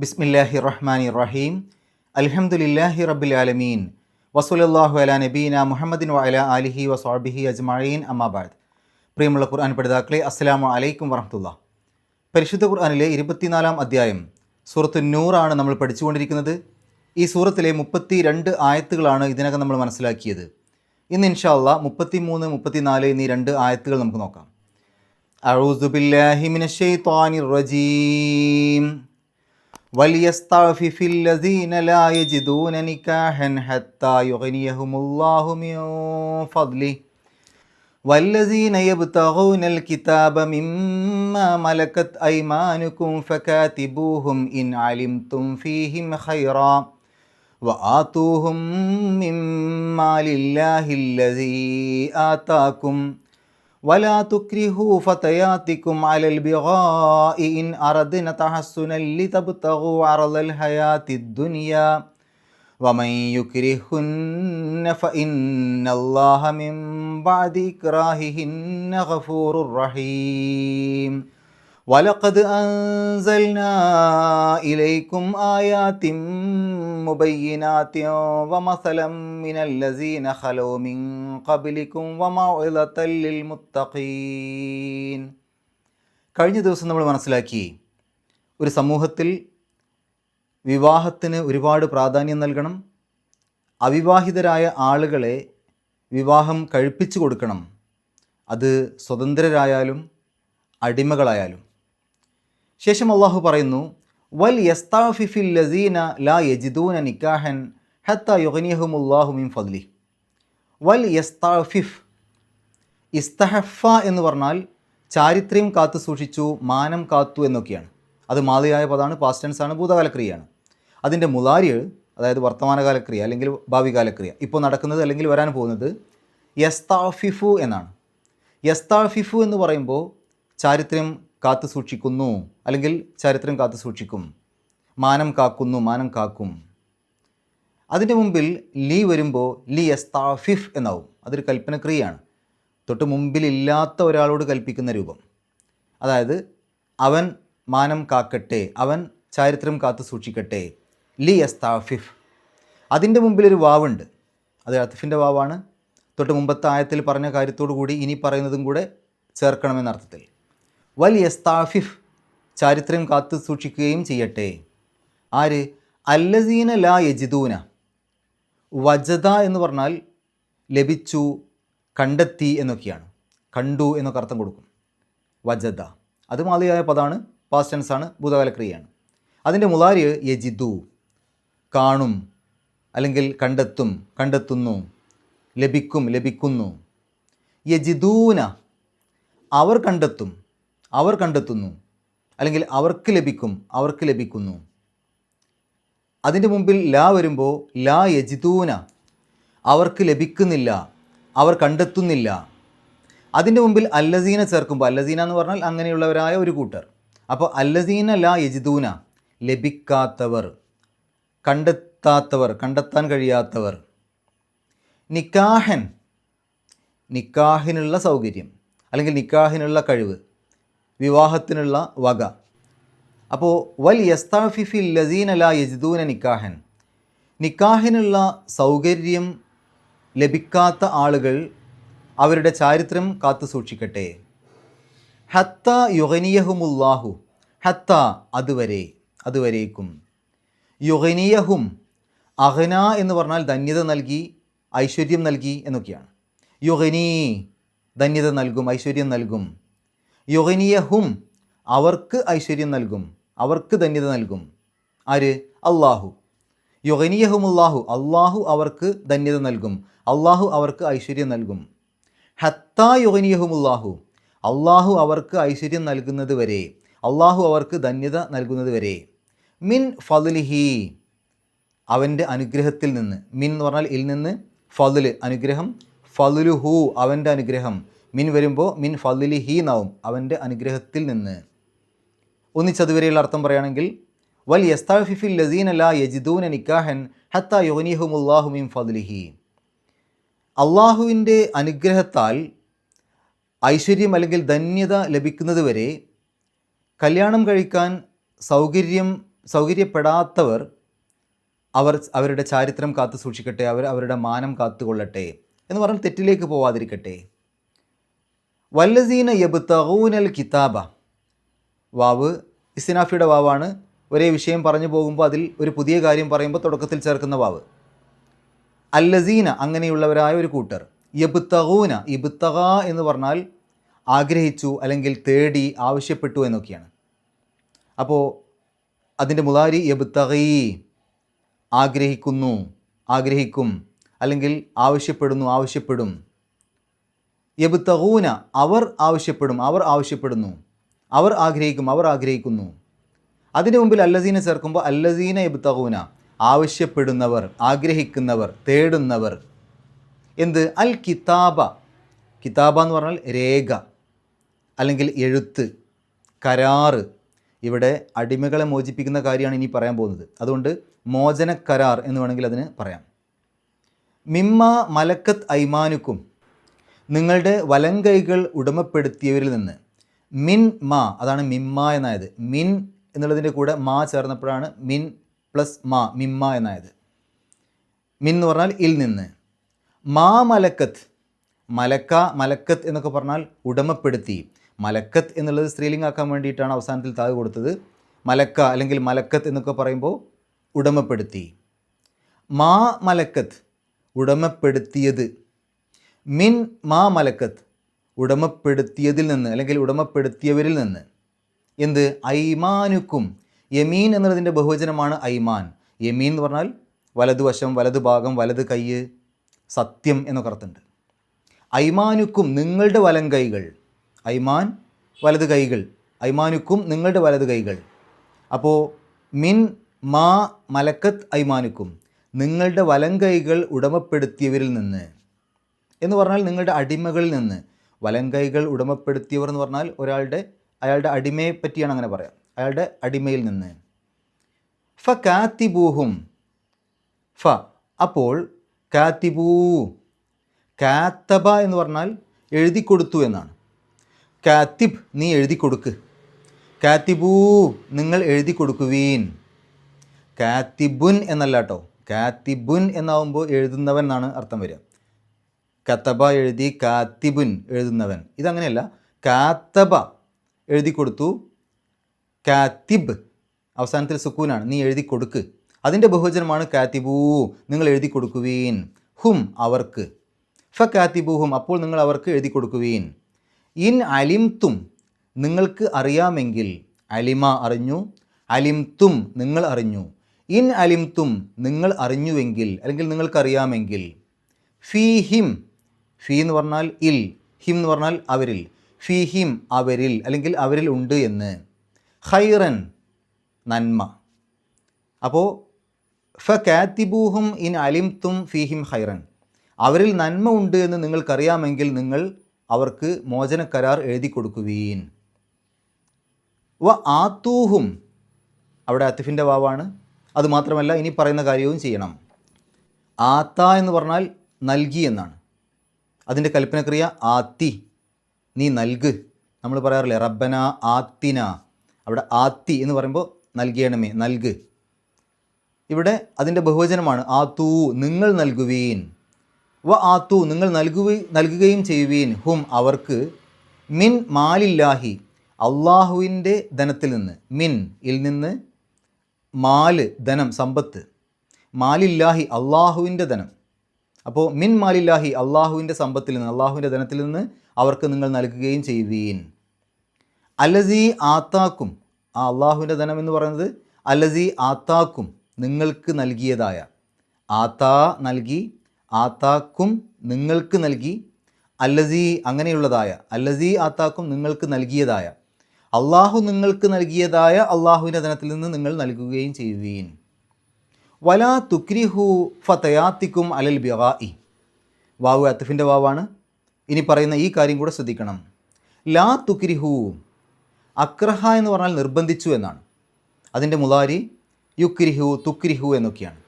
ബിസ്മില്ലാഹി റഹ്മാനി റഹീം. അൽഹംദുലില്ലാഹി റബ്ബിൽ ആലമീൻ. വസല്ലല്ലാഹു അലാ നബീന മുഹമ്മദിൻ വഅലാ ആലിഹി വസ്വഹ്ബിഹി അജ്മഈൻ. അമ്മാ ബഅദ്. പ്രിയമുള്ള ഖുർആൻ പഠിതാക്കളെ, അസ്സലാമു അലൈക്കും വറഹ്മത്തുള്ളാഹി. പരിശുദ്ധ ഖുർആനിലെ 24-ാം അധ്യായം സൂറത്തു നൂറാണ് നമ്മൾ പഠിച്ചുകൊണ്ടിരിക്കുന്നത്. ഈ സൂറത്തിലെ 32 ആയത്തുകളാണ് ഇതിനകം നമ്മൾ മനസ്സിലാക്കിയത്. ഇന്ന് ഇൻഷാ അല്ലാഹ് 33, 34 എന്നീ 2 ആയത്തുകൾ നമുക്ക് നോക്കാം. അഊസു ബില്ലാഹി മിനശ് ശൈത്വാനിർ റജീം. وَلْيَسْتَعْفِفِ الَّذِينَ لَا يَجِدُونَ نِكَاحًا حَتَّى يُغْنِيَهُمُ اللَّهُ مِنْ فَضْلِهِ وَالَّذِينَ يَبْتَغُونَ الْكِتَابَ مِمَّا مَلَكَتْ أَيْمَانُكُمْ فَكَاتِبُوهُمْ إِنْ عَلِمْتُمْ فِيهِمْ خَيْرًا وَآتُوهُمْ مِمَّا لِلَّهِ الَّذِي آتَاكُمْ ولا تكرهوا فتياتكم على البغاء إن أردنا تحسنا لتبتغوا عرض الحياة الدنيا ومن يكرهن فإن الله من بعد إكراههن غفور رحيم وَلَقَدْ أَنزَلْنَا إِلَيْكُمْ آيَاتٍ مُبَيِّنَاتٍ وَمَثَلًا مِنَ الَّذِينَ خَلَوْا مِنْ قَبْلِكُمْ وَمَوْعِظَةً لِلْمُتَّقِينَ. കഴിഞ്ഞ ദിവസം നമ്മൾ മനസ്സിലാക്കി, ഒരു സമൂഹത്തിൽ വിവാഹത്തിന് ഒരുപാട് പ്രാധാന്യം നൽകണം, അവിവാഹിതരായ ആളുകളെ വിവാഹം കഴിപ്പിച്ചു കൊടുക്കണം, അത് സ്വതന്ത്രരായാലും അടിമകളായാലും. ശേഷം അള്ളാഹു പറയുന്നു, വൽ യസ്താഫിഫിൽ ലസീന ലാ യജിദൂന നിക്കാഹൻ ഹത്താ യുഗ്നിയഹുമുല്ലാഹു മിൻ ഫദ്ലി. വൽ യസ്താഫിഫ്, ഇസ്തഹഫ എന്ന് പറഞ്ഞാൽ ചാരിത്രം കാത്തു സൂക്ഷിച്ചു, മാനം കാത്തു എന്നൊക്കെയാണ്. അത് മാദിയായ പദമാണ്, പാസ്റ്റ് ടെൻസ് ആണ്, ഭൂതകാലക്രിയയാണ്. അതിൻ്റെ മുലാരി, അതായത് വർത്തമാനകാലക്രിയ അല്ലെങ്കിൽ ഭാവികാലക്രിയ, ഇപ്പോൾ നടക്കുന്നത് അല്ലെങ്കിൽ വരാൻ പോകുന്നത് യസ്താഫിഫു എന്നാണ്. യസ്താഫിഫു എന്ന് പറയുമ്പോൾ ചാരിത്രം കാത്തു സൂക്ഷിക്കുന്നു അല്ലെങ്കിൽ ചാരിത്രം കാത്തു സൂക്ഷിക്കും, മാനം കാക്കുന്നു, മാനം കാക്കും. അതിൻ്റെ മുമ്പിൽ ലീ വരുമ്പോൾ ലി യസ്താഫിഫ് എന്നാവും. അതൊരു കൽപ്പനക്രിയയാണ്, തൊട്ട് മുമ്പിലില്ലാത്ത ഒരാളോട് കൽപ്പിക്കുന്ന രൂപം. അതായത് അവൻ മാനം കാക്കട്ടെ, അവൻ ചാരിത്രം കാത്തു സൂക്ഷിക്കട്ടെ, ലി യസ്താഫിഫ്. അതിൻ്റെ മുമ്പിലൊരു വാവുണ്ട്, അത് അത്ഫിൻ്റെ വാവാണ്. തൊട്ട് മുമ്പത്തെ ആയത്തിൽ പറഞ്ഞ കാര്യത്തോടു കൂടി ഇനി പറയുന്നതും കൂടെ ചേർക്കണമെന്നർത്ഥത്തിൽ. വൽ യസ്താഫിഫ്, ചാരിത്രം കാത്തു സൂക്ഷിക്കുകയും ചെയ്യട്ടെ. ആര്? അല്ലസീന ലാ യജിദൂന. വജദ എന്ന് പറഞ്ഞാൽ ലഭിച്ചു, കണ്ടെത്തി എന്നൊക്കെയാണ്. കണ്ടു എന്നൊക്കെ അർത്ഥം കൊടുക്കും. വജദ അത് മാദിയായ പദമാണ്, പാസ്റ്റ് ടെൻസ് ആണ്, ഭൂതകാലക്രിയയാണ്. അതിൻ്റെ മുലാരി യജിദു, കാണും അല്ലെങ്കിൽ കണ്ടെത്തും, കണ്ടെത്തുന്നു, ലഭിക്കും, ലഭിക്കുന്നു. യജിദൂന, അവർ കണ്ടെത്തും, അവർ കണ്ടെത്തുന്നു, അല്ലെങ്കിൽ അവർക്ക് ലഭിക്കും, അവർക്ക് ലഭിക്കുന്നു. അതിൻ്റെ മുമ്പിൽ ലാ വരുമ്പോൾ ലാ യജിദൂന, അവർക്ക് ലഭിക്കുന്നില്ല, അവർ കണ്ടെത്തുന്നില്ല. അതിൻ്റെ മുമ്പിൽ അല്ലസീന ചേർക്കുമ്പോൾ, അല്ലസീന എന്ന് പറഞ്ഞാൽ അങ്ങനെയുള്ളവരായ ഒരു കൂട്ടർ. അപ്പോൾ അല്ലസീന ലാ യജിദൂന, ലഭിക്കാത്തവർ, കണ്ടെത്താത്തവർ, കണ്ടെത്താൻ കഴിയാത്തവർ. നിക്കാഹൻ, നിക്കാഹിനുള്ള സൗകര്യം അല്ലെങ്കിൽ നിക്കാഹിനുള്ള കഴിവ്, വിവാഹത്തിനുള്ള വക. അപ്പോൾ വൽ യസ്താഫിഫിൽ ലസീന ലാ യജിദൂന നിക്കാഹൻ, നിക്കാഹിനുള്ള സൗകര്യം ലഭിക്കാത്ത ആളുകൾ അവരുടെ ചാരിത്രം കാത്തു സൂക്ഷിക്കട്ടെ. ഹത്ത യുഗ്നിയഹുമുല്ലാഹു, ഹത്ത അതുവരെ, അതുവരേക്കും. യുഗ്നിയഹും, അഗ്ന എന്ന് പറഞ്ഞാൽ ധന്യത നൽകി, ഐശ്വര്യം നൽകി എന്നൊക്കെയാണ്. യുഗ്നി, ധന്യത നൽകും, ഐശ്വര്യം നൽകും. യുഗ്നിയഹും, അവർക്ക് ഐശ്വര്യം നൽകും, അവർക്ക് ധന്യത നൽകും. ആര്? അള്ളാഹു. യുഗ്നിയഹുമുല്ലാഹു, അള്ളാഹു അവർക്ക് ധന്യത നൽകും, അള്ളാഹു അവർക്ക് ഐശ്വര്യം നൽകും. ഹത്താ യുഗ്നിയഹുമുല്ലാഹു, അള്ളാഹു അവർക്ക് ഐശ്വര്യം നൽകുന്നത് വരെ, അള്ളാഹു അവർക്ക് ധന്യത നൽകുന്നത് വരെ. മിൻ ഫദ്ലിഹി, അവൻ്റെ അനുഗ്രഹത്തിൽ നിന്ന്. മിൻ എന്ന് പറഞ്ഞാൽ ഇൽ നിന്ന്, ഫദ്ല് അനുഗ്രഹം, ഫദ്ലുഹു അവൻ്റെ അനുഗ്രഹം. മിൻ വരുമ്പോൾ മിൻ ഫദ്ലിഹി എന്നാവും, അവൻ്റെ അനുഗ്രഹത്തിൽ നിന്ന്. ഒന്നിച്ചതുവരെയുള്ള അർത്ഥം പറയുകയാണെങ്കിൽ വൽ യസ്താഫിഫിൽ ലസീന ലാ യജിദൂന നിക്കാഹൻ ഹത്താ യുഗ്നിയഹുമുല്ലാഹു മിൻ ഫദ്ലിഹി. അള്ളാഹുവിൻ്റെ അനുഗ്രഹത്താൽ ഐശ്വര്യം അല്ലെങ്കിൽ ധന്യത ലഭിക്കുന്നത് വരെ കല്യാണം കഴിക്കാൻ സൗകര്യം സൗകര്യപ്പെടാത്തവർ അവരുടെ ചാരിത്രം കാത്തു സൂക്ഷിക്കട്ടെ, അവരുടെ മാനം കാത്തുകൊള്ളട്ടെ എന്ന് പറഞ്ഞാൽ തെറ്റിലേക്ക് പോവാതിരിക്കട്ടെ. വല്ലസീന യബ്തഗൂനൽ കിതാബ, വാവ് ഇസ്തിനാഫിയുടെ വാവാണ്. ഒരേ വിഷയം പറഞ്ഞു പോകുമ്പോൾ അതിൽ ഒരു പുതിയ കാര്യം പറയുമ്പോൾ തുടക്കത്തിൽ ചേർക്കുന്ന വാവ്. അല്ലസീന അങ്ങനെയുള്ളവരായ ഒരു കൂട്ടർ. യബ്തഗൂന, ഇബ്തഗ എന്ന് പറഞ്ഞാൽ ആഗ്രഹിച്ചു അല്ലെങ്കിൽ തേടി ആവശ്യപ്പെട്ടു എന്നൊക്കെയാണ്. അപ്പോൾ അതിൻ്റെ മുതാരി യബ്തഗീ, ആഗ്രഹിക്കുന്നു, ആഗ്രഹിക്കും, അല്ലെങ്കിൽ ആവശ്യപ്പെടുന്നു, ആവശ്യപ്പെടും. യബ്തഗൂന അവർ ആവശ്യപ്പെടും, അവർ ആവശ്യപ്പെടുന്നു, അവർ ആഗ്രഹിക്കും, അവർ ആഗ്രഹിക്കുന്നു. അതിന് മുമ്പിൽ അല്ലസീന ചേർക്കുമ്പോൾ അല്ലസീന യബ്തഗൂന, ആവശ്യപ്പെടുന്നവർ, ആഗ്രഹിക്കുന്നവർ, തേടുന്നവർ. എന്ത്? അൽ കിതാബ, കിതാബ എന്ന് പറഞ്ഞാൽ രേഖ അല്ലെങ്കിൽ എഴുത്ത്, കരാറ്. ഇവിടെ അടിമകളെ മോചിപ്പിക്കുന്ന കാര്യമാണ് ഇനി പറയാൻ പോകുന്നത്. അതുകൊണ്ട് മോചന കരാർ എന്ന് വേണമെങ്കിൽ അതിന് പറയാം. മിമ്മ മലക്കത്ത് ഐമാനുക്കും, നിങ്ങളുടെ വലങ്കൈകൾ ഉടമപ്പെടുത്തിയവരിൽ നിന്ന്. മിൻ മാ, അതാണ് മിമ്മ എന്നായത്. മിൻ എന്നുള്ളതിൻ്റെ കൂടെ മാ ചേർന്നപ്പോഴാണ് മിൻ പ്ലസ് മാ, മിമ്മ എന്നായത്. മിൻ എന്ന് പറഞ്ഞാൽ ഇൽ നിന്ന്. മാ മലക്കത്ത്, മലക്ക, മലക്കത്ത് എന്നൊക്കെ പറഞ്ഞാൽ ഉടമപ്പെടുത്തി. മലക്കത്ത് എന്നുള്ളത് സ്ത്രീലിംഗാക്കാൻ വേണ്ടിയിട്ടാണ് അവസാനത്തിൽ താഴെ കൊടുത്തത്. മലക്ക അല്ലെങ്കിൽ മലക്കത്ത് എന്നൊക്കെ പറയുമ്പോൾ ഉടമപ്പെടുത്തി. മാ മലക്കത്ത്, ഉടമപ്പെടുത്തിയത്. മിൻ മാ മലക്കത്ത്, ഉടമപ്പെടുത്തിയതിൽ നിന്ന് അല്ലെങ്കിൽ ഉടമപ്പെടുത്തിയവരിൽ നിന്ന്. എന്ത്? ഐമാനുക്കും, യമീൻ എന്നുള്ളതിൻ്റെ ബഹുവചനമാണ് ഐമാൻ. യമീൻ എന്ന് പറഞ്ഞാൽ വലതുവശം, വലതു ഭാഗം, വലത് കൈ, സത്യം എന്നൊക്കെ അർത്ഥമുണ്ട്. ഐമാനുക്കും, നിങ്ങളുടെ വലം കൈകൾ. ഐമാൻ വലത് കൈകൾ, ഐമാനുക്കും നിങ്ങളുടെ വലത് കൈകൾ. അപ്പോൾ മിൻ മാ മലക്കത്ത് ഐമാനുക്കും, നിങ്ങളുടെ വലം കൈകൾ ഉടമപ്പെടുത്തിയവരിൽ നിന്ന് എന്ന് പറഞ്ഞാൽ നിങ്ങളുടെ അടിമകളിൽ നിന്ന്. വലം കൈകൾ ഉടമപ്പെടുത്തിയവർ എന്ന് പറഞ്ഞാൽ അയാളുടെ അടിമയെ പറ്റിയാണ് അങ്ങനെ പറയാം, അയാളുടെ അടിമയിൽ നിന്ന്. ഫ കാത്തിബൂഹും, ഫ അപ്പോൾ കാത്തിബൂ, കാത്തബ എന്ന് പറഞ്ഞാൽ എഴുതി കൊടുത്തു എന്നാണ്. കാത്തിബ്, നീ എഴുതി കൊടുക്ക്. കാത്തിബൂ, നിങ്ങൾ എഴുതി കൊടുക്കുവീൻ. കാത്തിബുൻ എന്നല്ല കേട്ടോ, കാത്തിബുൻ എന്നാവുമ്പോൾ എഴുതുന്നവൻ എന്നാണ് അർത്ഥം വരിക. കത്തബ എഴുതി, കാത്തിബുൻ എഴുതുന്നവൻ. ഇതങ്ങനെയല്ല, കാത്തബ എഴുതി കൊടുത്തു, കാത്തിബ് അവസാനത്തിൽ സുക്കൂനാണ്, നീ എഴുതി കൊടുക്ക്. അതിൻ്റെ ബഹുവചനമാണ് കാത്തിബൂ, നിങ്ങൾ എഴുതി കൊടുക്കുവീൻ. ഹും അവർക്ക്. ഫ കാത്തിബൂഹും അപ്പോൾ നിങ്ങൾ അവർക്ക് എഴുതി കൊടുക്കുവീൻ. ഇൻ അലിംതും നിങ്ങൾക്ക് അറിയാമെങ്കിൽ. അലിമ അറിഞ്ഞു, അലിംതും നിങ്ങൾ അറിഞ്ഞു. ഇൻ അലിംതും നിങ്ങൾ അറിഞ്ഞുവെങ്കിൽ അല്ലെങ്കിൽ നിങ്ങൾക്കറിയാമെങ്കിൽ. ഫീഹിം, ഫീ എന്ന് പറഞ്ഞാൽ ഇൽ, ഹിം എന്ന് പറഞ്ഞാൽ അവരിൽ. ഫീഹിം അവരിൽ അല്ലെങ്കിൽ അവരിൽ ഉണ്ട് എന്ന്. ഖൈറൻ നന്മ. അപ്പോൾ ഫ കാത്തിബൂഹും ഇൻ അലിംതും ഫീഹിം ഖൈറൻ, അവരിൽ നന്മ ഉണ്ട് എന്ന് നിങ്ങൾക്കറിയാമെങ്കിൽ നിങ്ങൾ അവർക്ക് മോചന കരാർ എഴുതി കൊടുക്കുവീൻ. വ ആത്തൂഹും, അവിടെ അത്തിഫിൻ്റെ വാവാണ്. അതുമാത്രമല്ല ഇനി പറയുന്ന കാര്യവും ചെയ്യണം. ആത്ത എന്ന് പറഞ്ഞാൽ നൽകി എന്നാണ്. അതിൻ്റെ കൽപ്പനക്രിയ ആത്തി, നീ നൽക്. നമ്മൾ പറയാറില്ലേ റബ്ബന ആത്തിന, അവിടെ ആത്തി എന്ന് പറയുമ്പോൾ നൽകിയണമേ, നൽക്. ഇവിടെ അതിൻ്റെ ബഹുവചനമാണ് ആത്തൂ, നിങ്ങൾ നൽകുവീൻ. വ ആത്തു നിങ്ങൾ നൽകുകയും ചെയ്യുവീൻ. ഹും അവർക്ക്. മിൻ മാലില്ലാഹി അള്ളാഹുവിൻ്റെ ധനത്തിൽ നിന്ന്. മിൻ ഇൽ നിന്ന്, മാല് ധനം, സമ്പത്ത്. മാലില്ലാഹി അള്ളാഹുവിൻ്റെ ധനം. അപ്പോൾ മിൻ മാലില്ലാഹി അള്ളാഹുവിൻ്റെ സമ്പത്തിൽ നിന്ന്, അള്ളാഹുവിൻ്റെ ധനത്തിൽ നിന്ന് അവർക്ക് നിങ്ങൾ നൽകുകയും ചെയ്യുവീൻ. അല്ലസീ ആത്താക്കും, ആ അള്ളാഹുവിൻ്റെ ധനം എന്ന് പറയുന്നത് അല്ലസീ ആത്താക്കും നിങ്ങൾക്ക് നൽകിയതായ. ആത്താ നൽകി, ആത്താക്കും നിങ്ങൾക്ക് നൽകി, അല്ലസീ അങ്ങനെയുള്ളതായ, അല്ലസീ ആത്താക്കും നിങ്ങൾക്ക് നൽകിയതായ, അള്ളാഹു നിങ്ങൾക്ക് നൽകിയതായ അള്ളാഹുവിൻ്റെ ധനത്തിൽ നിന്ന് നിങ്ങൾ നൽകുകയും ചെയ്യുവീൻ. വലാ തുക്രിഹു ഫതയാത്തിക്കും അലൽ ബിഗാഇ, വാവ് അത്ഫിൻ്റെ വാവാണ്. ഇനി പറയുന്ന ഈ കാര്യം കൂടെ ശ്രദ്ധിക്കണം. ലാ തുക്രിഹു, അക്രഹ എന്ന് പറഞ്ഞാൽ നിർബന്ധിച്ചു എന്നാണ്. അതിൻ്റെ മുലാരി യുക്രിഹു, തുക്രിഹു എന്നൊക്കെയാണ്.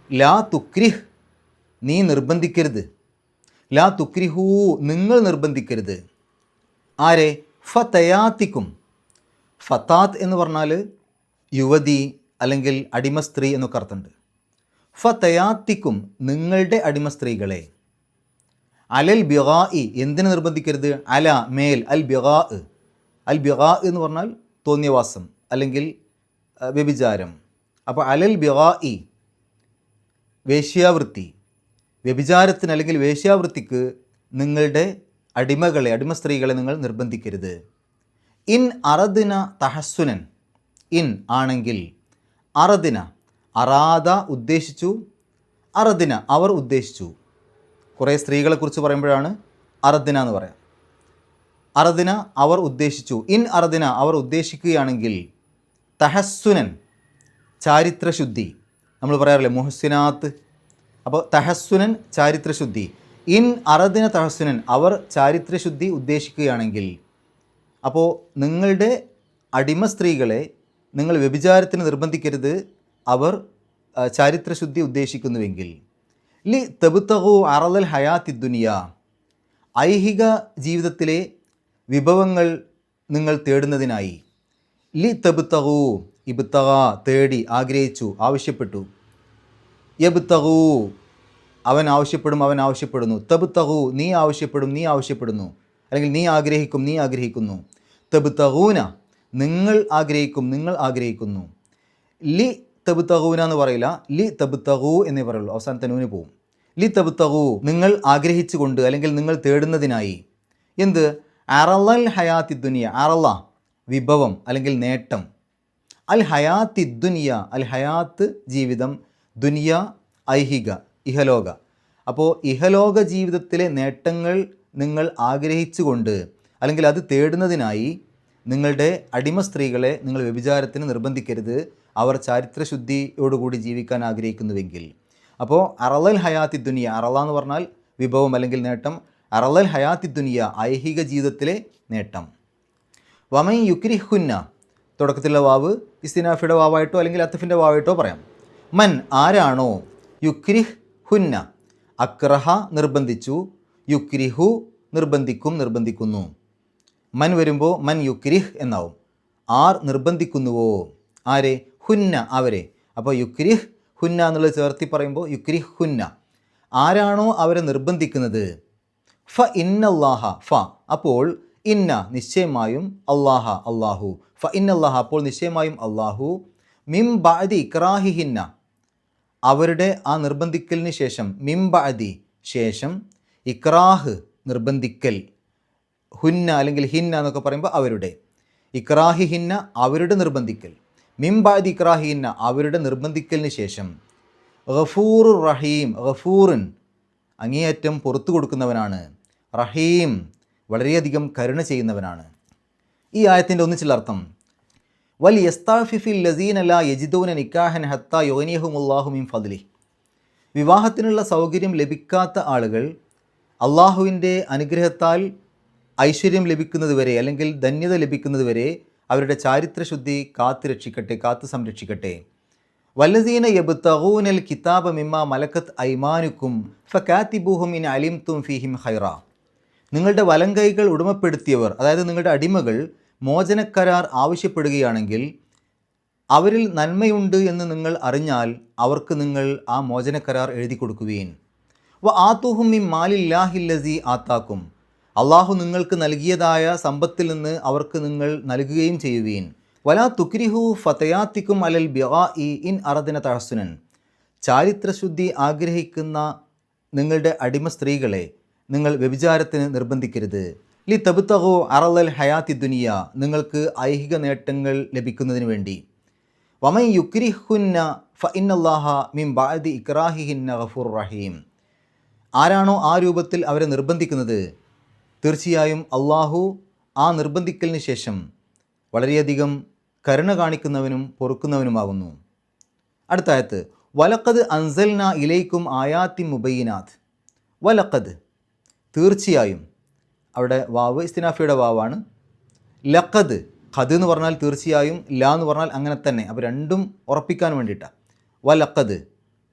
ലാ തുക്രിഹ്, നീ നിർബന്ധിക്കരുത്. ലാ തുക്രിഹു, നിങ്ങൾ നിർബന്ധിക്കരുത്. ആരെ? ഫതയാത്തിക്കും. ഫതാത്ത് എന്ന് പറഞ്ഞാൽ യുവതി അല്ലെങ്കിൽ അടിമ സ്ത്രീ എന്നൊക്കെ അർത്ഥമുണ്ട്. ഫതയാത്തിക്കും നിങ്ങളുടെ അടിമ സ്ത്രീകളെ, അലൽ ബിഗാഇ എന്തിനെ നിർബന്ധിക്കരുത്, അല മേൽ, അൽ ബിഗാ, അൽ ബിഗാ എന്ന് പറഞ്ഞാൽ തോന്നിയവാസം അല്ലെങ്കിൽ വ്യഭിചാരം. അപ്പോൾ അലൽ ബിഗാഇ വേശ്യാവൃത്തി, വ്യഭിചാരത്തിന് അല്ലെങ്കിൽ വേശ്യാവൃത്തിക്ക് നിങ്ങളുടെ അടിമകളെ, അടിമ സ്ത്രീകളെ നിങ്ങൾ നിർബന്ധിക്കരുത്. ഇൻ അറദിന തഹസ്സുനൻ, ഇൻ ആണെങ്കിൽ, അറദിന അറാദ ഉദ്ദേശിച്ചു, അറദിന അവർ ഉദ്ദേശിച്ചു. കുറേ സ്ത്രീകളെക്കുറിച്ച് പറയുമ്പോഴാണ് അറദിന എന്ന് പറയാം. അറദിന അവർ ഉദ്ദേശിച്ചു, ഇൻ അറദിന അവർ ഉദ്ദേശിക്കുകയാണെങ്കിൽ, തഹസ്സുനൻ ചാരിത്രശുദ്ധി, നമ്മൾ പറയാറില്ലേ മുഹ്സിനാത്ത്. അപ്പോൾ തഹസ്സുനൻ ചാരിത്രശുദ്ധി, ഇൻ അറദിന തഹസ്സുനൻ അവർ ചാരിത്രശുദ്ധി ഉദ്ദേശിക്കുകയാണെങ്കിൽ. അപ്പോൾ നിങ്ങളുടെ അടിമ സ്ത്രീകളെ നിങ്ങൾ വ്യഭിചാരത്തിന് നിർബന്ധിക്കരുത്, അവർ ചാരിത്രശുദ്ധി ഉദ്ദേശിക്കുന്നുവെങ്കിൽ. ലി തബ്തഗു അറദൽ ഹയാത്തി ദുനിയ, ഐഹിക ജീവിതത്തിലെ വിഭവങ്ങൾ നിങ്ങൾ തേടുന്നതിനായി. ലി തബ്തഗു ഇബ്തഗ തേടി, ആഗ്രഹിച്ചു, ആവശ്യപ്പെട്ടു. യബ്തഗു അവൻ ആവശ്യപ്പെടും, അവൻ ആവശ്യപ്പെടുന്നു. തബ്തഗു നീ ആവശ്യപ്പെടും, നീ ആവശ്യപ്പെടുന്നു, അല്ലെങ്കിൽ നീ ആഗ്രഹിക്കും, നീ ആഗ്രഹിക്കുന്നു. തബ്തഗൂന നിങ്ങൾ ആഗ്രഹിക്കും, നിങ്ങൾ ആഗ്രഹിക്കുന്നു. ലി തബ്തഗൂന എന്ന് പറയില്ല, ലി തബ്തഗു എന്നേ പറയുള്ളൂ, അവസാനത്തെ നൂന് പോവും. ലി തബ്തഗു നിങ്ങൾ ആഗ്രഹിച്ചു കൊണ്ട് അല്ലെങ്കിൽ നിങ്ങൾ തേടുന്നതിനായി. എന്ത്? അറളൽ ഹയാത്തി ദുനിയ, അറള വിഭവം അല്ലെങ്കിൽ നേട്ടം, അൽ ഹയാത്തി ദുനിയ അൽ ഹയാത്ത് ജീവിതം, ദുനിയ ഐഹിക ഇഹലോക. അപ്പോൾ ഇഹലോക ജീവിതത്തിലെ നേട്ടങ്ങൾ നിങ്ങൾ ആഗ്രഹിച്ചുകൊണ്ട് അല്ലെങ്കിൽ അത് തേടുന്നതിനായി നിങ്ങളുടെ അടിമ സ്ത്രീകളെ നിങ്ങൾ വ്യഭിചാരത്തിന് നിർബന്ധിക്കരുത്, അവർ ചാരിത്രശുദ്ധിയോടുകൂടി ജീവിക്കാൻ ആഗ്രഹിക്കുന്നുവെങ്കിൽ. അപ്പോൾ അറളൽ ഹയാത്തി ദുനിയ, അറള എന്ന് പറഞ്ഞാൽ വിഭവം അല്ലെങ്കിൽ നേട്ടം, അറളൽ ഹയാത്തി ദുനിയ ഐഹിക ജീവിതത്തിലെ നേട്ടം. വമൻ യുക്രിഹുന്ന തുടക്കത്തിലുള്ള വാവ് ഇസ്തിനാഫിയുടെ വാവായിട്ടോ അല്ലെങ്കിൽ അത്തഫിൻ്റെ വാവായിട്ടോ പറയാം. മൻ ആരാണോ, യുക്രിഹ് ഹുന്ന അക്രഹ നിർബന്ധിച്ചു, യുക്രിഹു നിർബന്ധിക്കും, നിർബന്ധിക്കുന്നു. മൻ വരുമ്പോൾ മൻ യുക്രിഹ് എന്നാവും. ആർ നിർബന്ധിക്കുന്നുവോ, ആരെ? ഹുന്ന അവരെ. അപ്പോൾ യുക്രിഹ് ഹുന്ന എന്നുള്ളത് ചേർത്തി പറയുമ്പോൾ യുക്രിഹ് ഹുന്ന ആരാണോ അവരെ നിർബന്ധിക്കുന്നത്. ഫ ഇന്നല്ലാഹ ഫ അപ്പോൾ ഇന്ന നിശ്ചയമായും അല്ലാഹ അല്ലാഹു, ഫ ഇന്നല്ലാഹ അപ്പോൾ നിശ്ചയമായും അല്ലാഹു, മിം ബഅദി ഇക്റാഹിഹിന്ന അവരുടെ ആ നിർബന്ധിക്കലിന് ശേഷം, മിം ബഅദി ശേഷം, ഇക്റാഹ് നിർബന്ധിക്കൽ, ഹുന്ന അല്ലെങ്കിൽ ഹിന്ന എന്നൊക്കെ പറയുമ്പോൾ അവരുടെ, ഇക്റാഹിഹിന്ന അവരുടെ നിർബന്ധിക്കൽ, മിം ബഅദി ഇക്റാഹിഹിന്ന അവരുടെ നിർബന്ധിക്കലിന് ശേഷം, ഗഫൂർ റഹീം ഗഫൂറിൻ അങ്ങേയറ്റം പുറത്തു കൊടുക്കുന്നവനാണ്, റഹീം വളരെയധികം കരുണ ചെയ്യുന്നവനാണ്. ഈ ആയത്തിൻ്റെ ഒന്നിച്ചുള്ള അർത്ഥം, വൽ യസ്താഫിഫിൽ ലസീന ലാ യജിദൂന നിക്കാഹൻ ഹത്താ യുഗ്നിയഹുമുല്ലാഹു മിൻ ഫദ്ലി വിവാഹത്തിനുള്ള സൗകര്യം ലഭിക്കാത്ത ആളുകൾ അള്ളാഹുവിൻ്റെ അനുഗ്രഹത്താൽ ഐശ്വര്യം ലഭിക്കുന്നതുവരെ അല്ലെങ്കിൽ ധന്യത ലഭിക്കുന്നതുവരെ അവരുടെ ചാരിത്രശുദ്ധി കാത്തു രക്ഷിക്കട്ടെ, കാത്തു സംരക്ഷിക്കട്ടെ. വല്ലസീന യബ്തഗൂനൽ കിതാബ മിമ്മ മലക്കത്ത് ഐമാനുക്കും ഫകാതിബൂഹും ഇൻ അലിംതും ഫീഹിം ഖൈറ നിങ്ങളുടെ വലങ്കൈകൾ ഉടമപ്പെടുത്തിയവർ, അതായത് നിങ്ങളുടെ അടിമകൾ മോചനക്കരാർ ആവശ്യപ്പെടുകയാണെങ്കിൽ അവരിൽ നന്മയുണ്ട് എന്ന് നിങ്ങൾ അറിഞ്ഞാൽ അവർക്ക് നിങ്ങൾ ആ മോചനക്കരാർ എഴുതി കൊടുക്കുവീൻ. വ ആത്തുഹും മിൻ മാലില്ലാഹില്ലസി ആത്താക്കും അള്ളാഹു നിങ്ങൾക്ക് നൽകിയതായ സമ്പത്തിൽ നിന്ന് അവർക്ക് നിങ്ങൾ നൽകുകയും ചെയ്യുവീൻ. വലാ തുക്രിഹു ഫതയാത്തിക്കും അലൽ ബിഗാഇ ഇൻ അറദിന തഹസ്സുനൻ ചാരിത്രശുദ്ധി ആഗ്രഹിക്കുന്ന നിങ്ങളുടെ അടിമ സ്ത്രീകളെ നിങ്ങൾ വ്യഭിചാരത്തിന് നിർബന്ധിക്കരുത്. ലി തബ്തഗു അറളൽ ഹയാത്തി ദുനിയ നിങ്ങൾക്ക് ഐഹിക നേട്ടങ്ങൾ ലഭിക്കുന്നതിന് വേണ്ടി. വമൻ യുക്രിഹുന്ന ഫ ഇന്നല്ലാഹ മിൻ ബഅദി ഇക്റാഹിഹിന്ന ഗഫൂർ റഹീം ആരാണോ ആ രൂപത്തിൽ അവരെ നിർബന്ധിക്കുന്നത്, തീർച്ചയായും അള്ളാഹു ആ നിർബന്ധിക്കലിന് ശേഷം വളരെയധികം കരുണ കാണിക്കുന്നവനും പൊറുക്കുന്നവനുമാകുന്നു. അടുത്ത ആയത്ത്, വലഖദ് അൻസൽന ഇലൈക്കും ആയാത്തി മുബയ്യിനാത്ത്. വലഖദ് തീർച്ചയായും, അവിടെ വാവ് ഇസ്തിനാഫിയുടെ വാവാണ്. ലഖദ് ഖദ് എന്ന് പറഞ്ഞാൽ തീർച്ചയായും, ലാ എന്ന് പറഞ്ഞാൽ അങ്ങനെ തന്നെ, അപ്പോൾ രണ്ടും ഉറപ്പിക്കാൻ വേണ്ടിയിട്ടാണ്. വലഖദ്